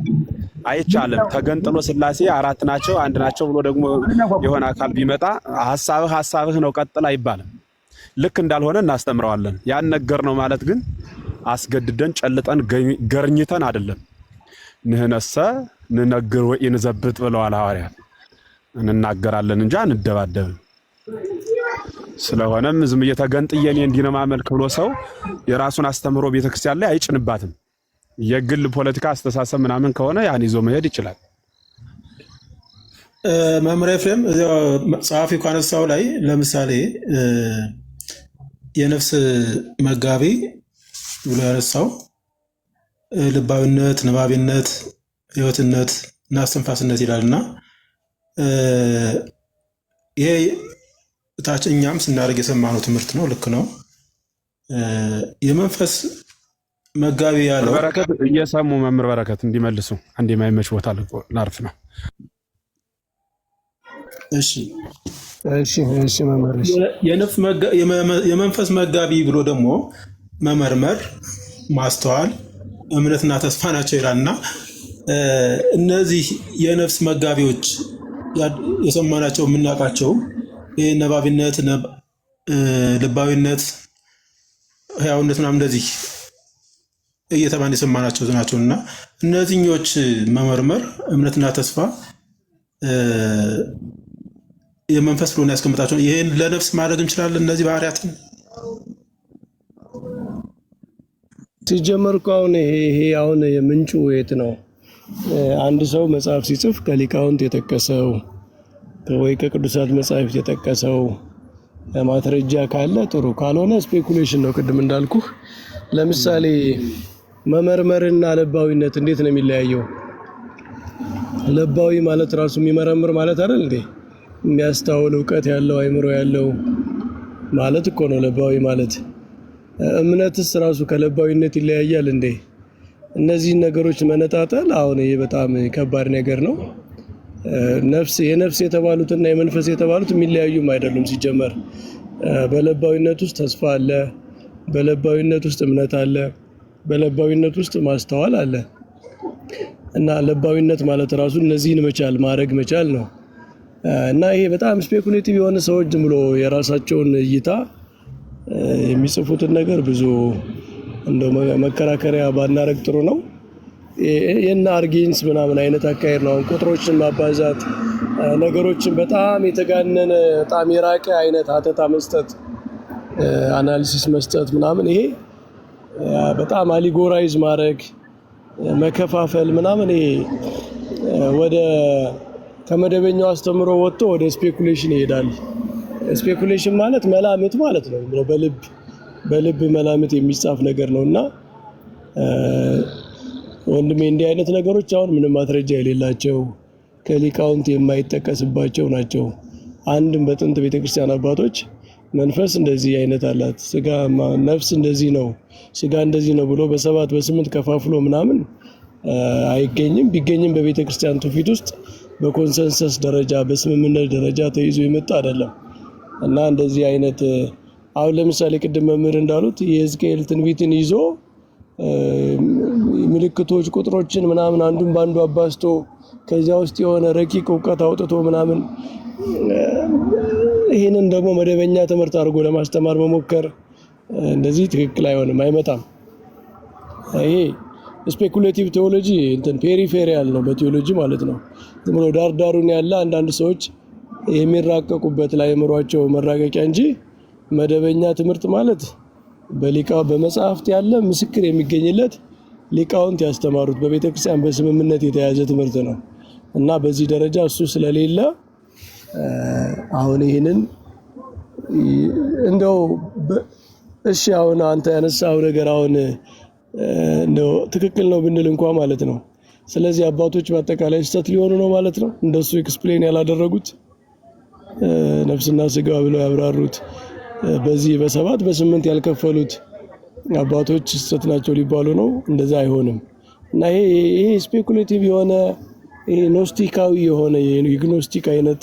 አይቻልም። ተገንጥሎ ስላሴ አራት ናቸው አንድ ናቸው ብሎ ደግሞ የሆነ አካል ቢመጣ ሐሳብህ ነው ቀጥል አይባልም። ልክ እንዳልሆነ እናስተምረዋለን። ያን ነገር ነው ማለት ግን አስገድደን ጨልጠን ገርኝተን አይደለም። ንህነሰ ንነግር ወኢንዘብጥ ብለዋል ሐዋርያት። እንናገራለን እንጂ አንደባደብም። ስለሆነም ዝም እየተገንጥየ እኔ እንዲህ ነው ማመልክ ብሎ ሰው የራሱን አስተምሮ ቤተክርስቲያን ላይ አይጭንባትም። የግል ፖለቲካ አስተሳሰብ ምናምን ከሆነ ያን ይዞ መሄድ ይችላል። መምህር ኤፍሬም ጸሐፊው ካነሳው ላይ ለምሳሌ የነፍስ መጋቢ ብሎ ያነሳው ልባዊነት፣ ነባቢነት፣ ህይወትነት እና እስትንፋስነት ይላልና ይሄ ታች እኛም ስናደርግ የሰማነው ትምህርት ነው። ልክ ነው። የመንፈስ መጋቢ ያለው በረከት እየሰሙ መምህር በረከት እንዲመልሱ አንድ የማይመች ቦታ ላርፍ ነው። እሺ መምህር የመንፈስ መጋቢ ብሎ ደግሞ መመርመር፣ ማስተዋል፣ እምነትና ተስፋ ናቸው ይላልና እነዚህ የነፍስ መጋቢዎች የሰማናቸው የምናውቃቸው ይህ ነባቢነት፣ ልባዊነት፣ ህያውነት ምናምን እንደዚህ እየተባን የሰማናቸው ናቸው እና እነዚህኞች መመርመር፣ እምነትና ተስፋ የመንፈስ ብሎ ያስቀምጣቸው። ይህን ለነፍስ ማድረግ እንችላለን። እነዚህ ባህሪያትን ሲጀመር እኮ አሁን ይሄ አሁን ምንጩ የት ነው? አንድ ሰው መጽሐፍ ሲጽፍ ከሊቃውንት የጠቀሰው ወይ ከቅዱሳት መጻሕፍት የጠቀሰው ማስረጃ ካለ ጥሩ፣ ካልሆነ ስፔኩሌሽን ነው። ቅድም እንዳልኩህ ለምሳሌ መመርመርና ለባዊነት እንዴት ነው የሚለያየው? ለባዊ ማለት ራሱ የሚመረምር ማለት አይደል እንዴ? የሚያስተውል እውቀት ያለው አይምሮ ያለው ማለት እኮ ነው ለባዊ ማለት። እምነትስ ራሱ ከለባዊነት ይለያያል እንዴ? እነዚህን ነገሮች መነጣጠል አሁን ይሄ በጣም ከባድ ነገር ነው። የነፍስ የተባሉትና የመንፈስ የተባሉት የሚለያዩም አይደሉም። ሲጀመር በለባዊነት ውስጥ ተስፋ አለ፣ በለባዊነት ውስጥ እምነት አለ፣ በለባዊነት ውስጥ ማስተዋል አለ እና ለባዊነት ማለት ራሱ እነዚህን መቻል ማድረግ መቻል ነው። እና ይሄ በጣም ስፔኩሌቲቭ የሆነ ሰዎች ዝም ብሎ የራሳቸውን እይታ የሚጽፉትን ነገር ብዙ እንደው መከራከሪያ ባናረግ ጥሩ ነው። የና አርጌንስ ምናምን አይነት አካሄድ ነው። ቁጥሮችን ማባዛት፣ ነገሮችን በጣም የተጋነነ በጣም የራቀ አይነት ሀተታ መስጠት፣ አናሊሲስ መስጠት ምናምን፣ ይሄ በጣም አሊጎራይዝ ማድረግ፣ መከፋፈል ምናምን፣ ይሄ ወደ ከመደበኛው አስተምሮ ወጥቶ ወደ ስፔኩሌሽን ይሄዳል። ስፔኩሌሽን ማለት መላምት ማለት ነው። በልብ መላምት የሚጻፍ ነገር ነው እና ወንድሜ እንዲህ አይነት ነገሮች አሁን ምንም ማስረጃ የሌላቸው ከሊቃውንት የማይጠቀስባቸው ናቸው። አንድም በጥንት ቤተክርስቲያን አባቶች መንፈስ እንደዚህ አይነት አላት፣ ስጋ ነፍስ እንደዚህ ነው፣ ስጋ እንደዚህ ነው ብሎ በሰባት በስምንት ከፋፍሎ ምናምን አይገኝም። ቢገኝም በቤተክርስቲያን ትውፊት ውስጥ በኮንሰንሰስ ደረጃ በስምምነት ደረጃ ተይዞ የመጣ አይደለም እና እንደዚህ አይነት አሁን ለምሳሌ ቅድም መምህር እንዳሉት የሕዝቅኤል ትንቢትን ይዞ ምልክቶች ቁጥሮችን ምናምን አንዱን ባንዱ አባስቶ ከዚያ ውስጥ የሆነ ረቂቅ እውቀት አውጥቶ ምናምን ይህንን ደግሞ መደበኛ ትምህርት አድርጎ ለማስተማር መሞከር እንደዚህ ትክክል አይሆንም፣ አይመጣም። ይሄ ስፔኩሌቲቭ ቴዎሎጂ እንትን ፔሪፌሪያል ነው በቴዎሎጂ ማለት ነው። ዝም ብሎ ዳርዳሩን ያለ አንዳንድ ሰዎች የሚራቀቁበት ለአእምሯቸው መራቀቂያ እንጂ መደበኛ ትምህርት ማለት በመጽሐፍት ያለ ምስክር የሚገኝለት ሊቃውንት ያስተማሩት በቤተክርስቲያን በስምምነት የተያዘ ትምህርት ነው እና በዚህ ደረጃ እሱ ስለሌለ አሁን ይህንን እንደው እሺ አሁን አንተ ያነሳው ነገር አሁን እንደው ትክክል ነው ብንል እንኳን ማለት ነው። ስለዚህ አባቶች በአጠቃላይ ስህተት ሊሆኑ ነው ማለት ነው። እንደሱ ኤክስፕሌን ያላደረጉት ነፍስና ስጋ ብለው ያብራሩት በዚህ በሰባት በስምንት ያልከፈሉት አባቶች ስህተት ናቸው ሊባሉ ነው። እንደዛ አይሆንም እና ይሄ ስፔኩሌቲቭ የሆነ ይሄ ኖስቲካዊ የሆነ የግኖስቲክ አይነት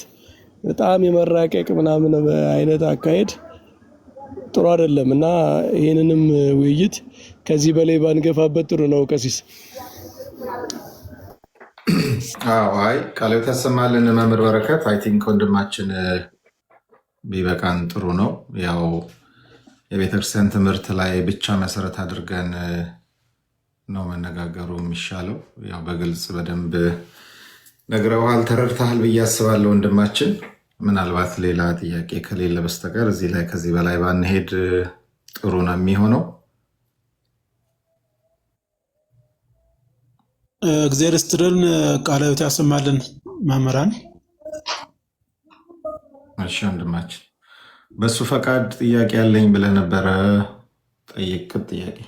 በጣም የመራቀቅ ምናምን አይነት አካሄድ ጥሩ አይደለም እና ይሄንንም ውይይት ከዚህ በላይ ባንገፋበት ጥሩ ነው። ቀሲስ አይ ቃል ተሰማልን መምህር በረከት አይ ቲንክ ወንድማችን ቢበቃን ጥሩ ነው። ያው የቤተክርስቲያን ትምህርት ላይ ብቻ መሰረት አድርገን ነው መነጋገሩ የሚሻለው። ያው በግልጽ በደንብ ነግረውሃል፣ ተረድተሃል ብዬ አስባለሁ ወንድማችን። ምናልባት ሌላ ጥያቄ ከሌለ በስተቀር እዚህ ላይ ከዚህ በላይ ባንሄድ ጥሩ ነው የሚሆነው። እግዚአብሔር ይስጥልን፣ ቃለ ሕይወት ያሰማልን መምህራን። እሺ ወንድማችን በሱ ፈቃድ ጥያቄ ያለኝ ብለህ ነበረ፣ ጠይቅ ጥያቄ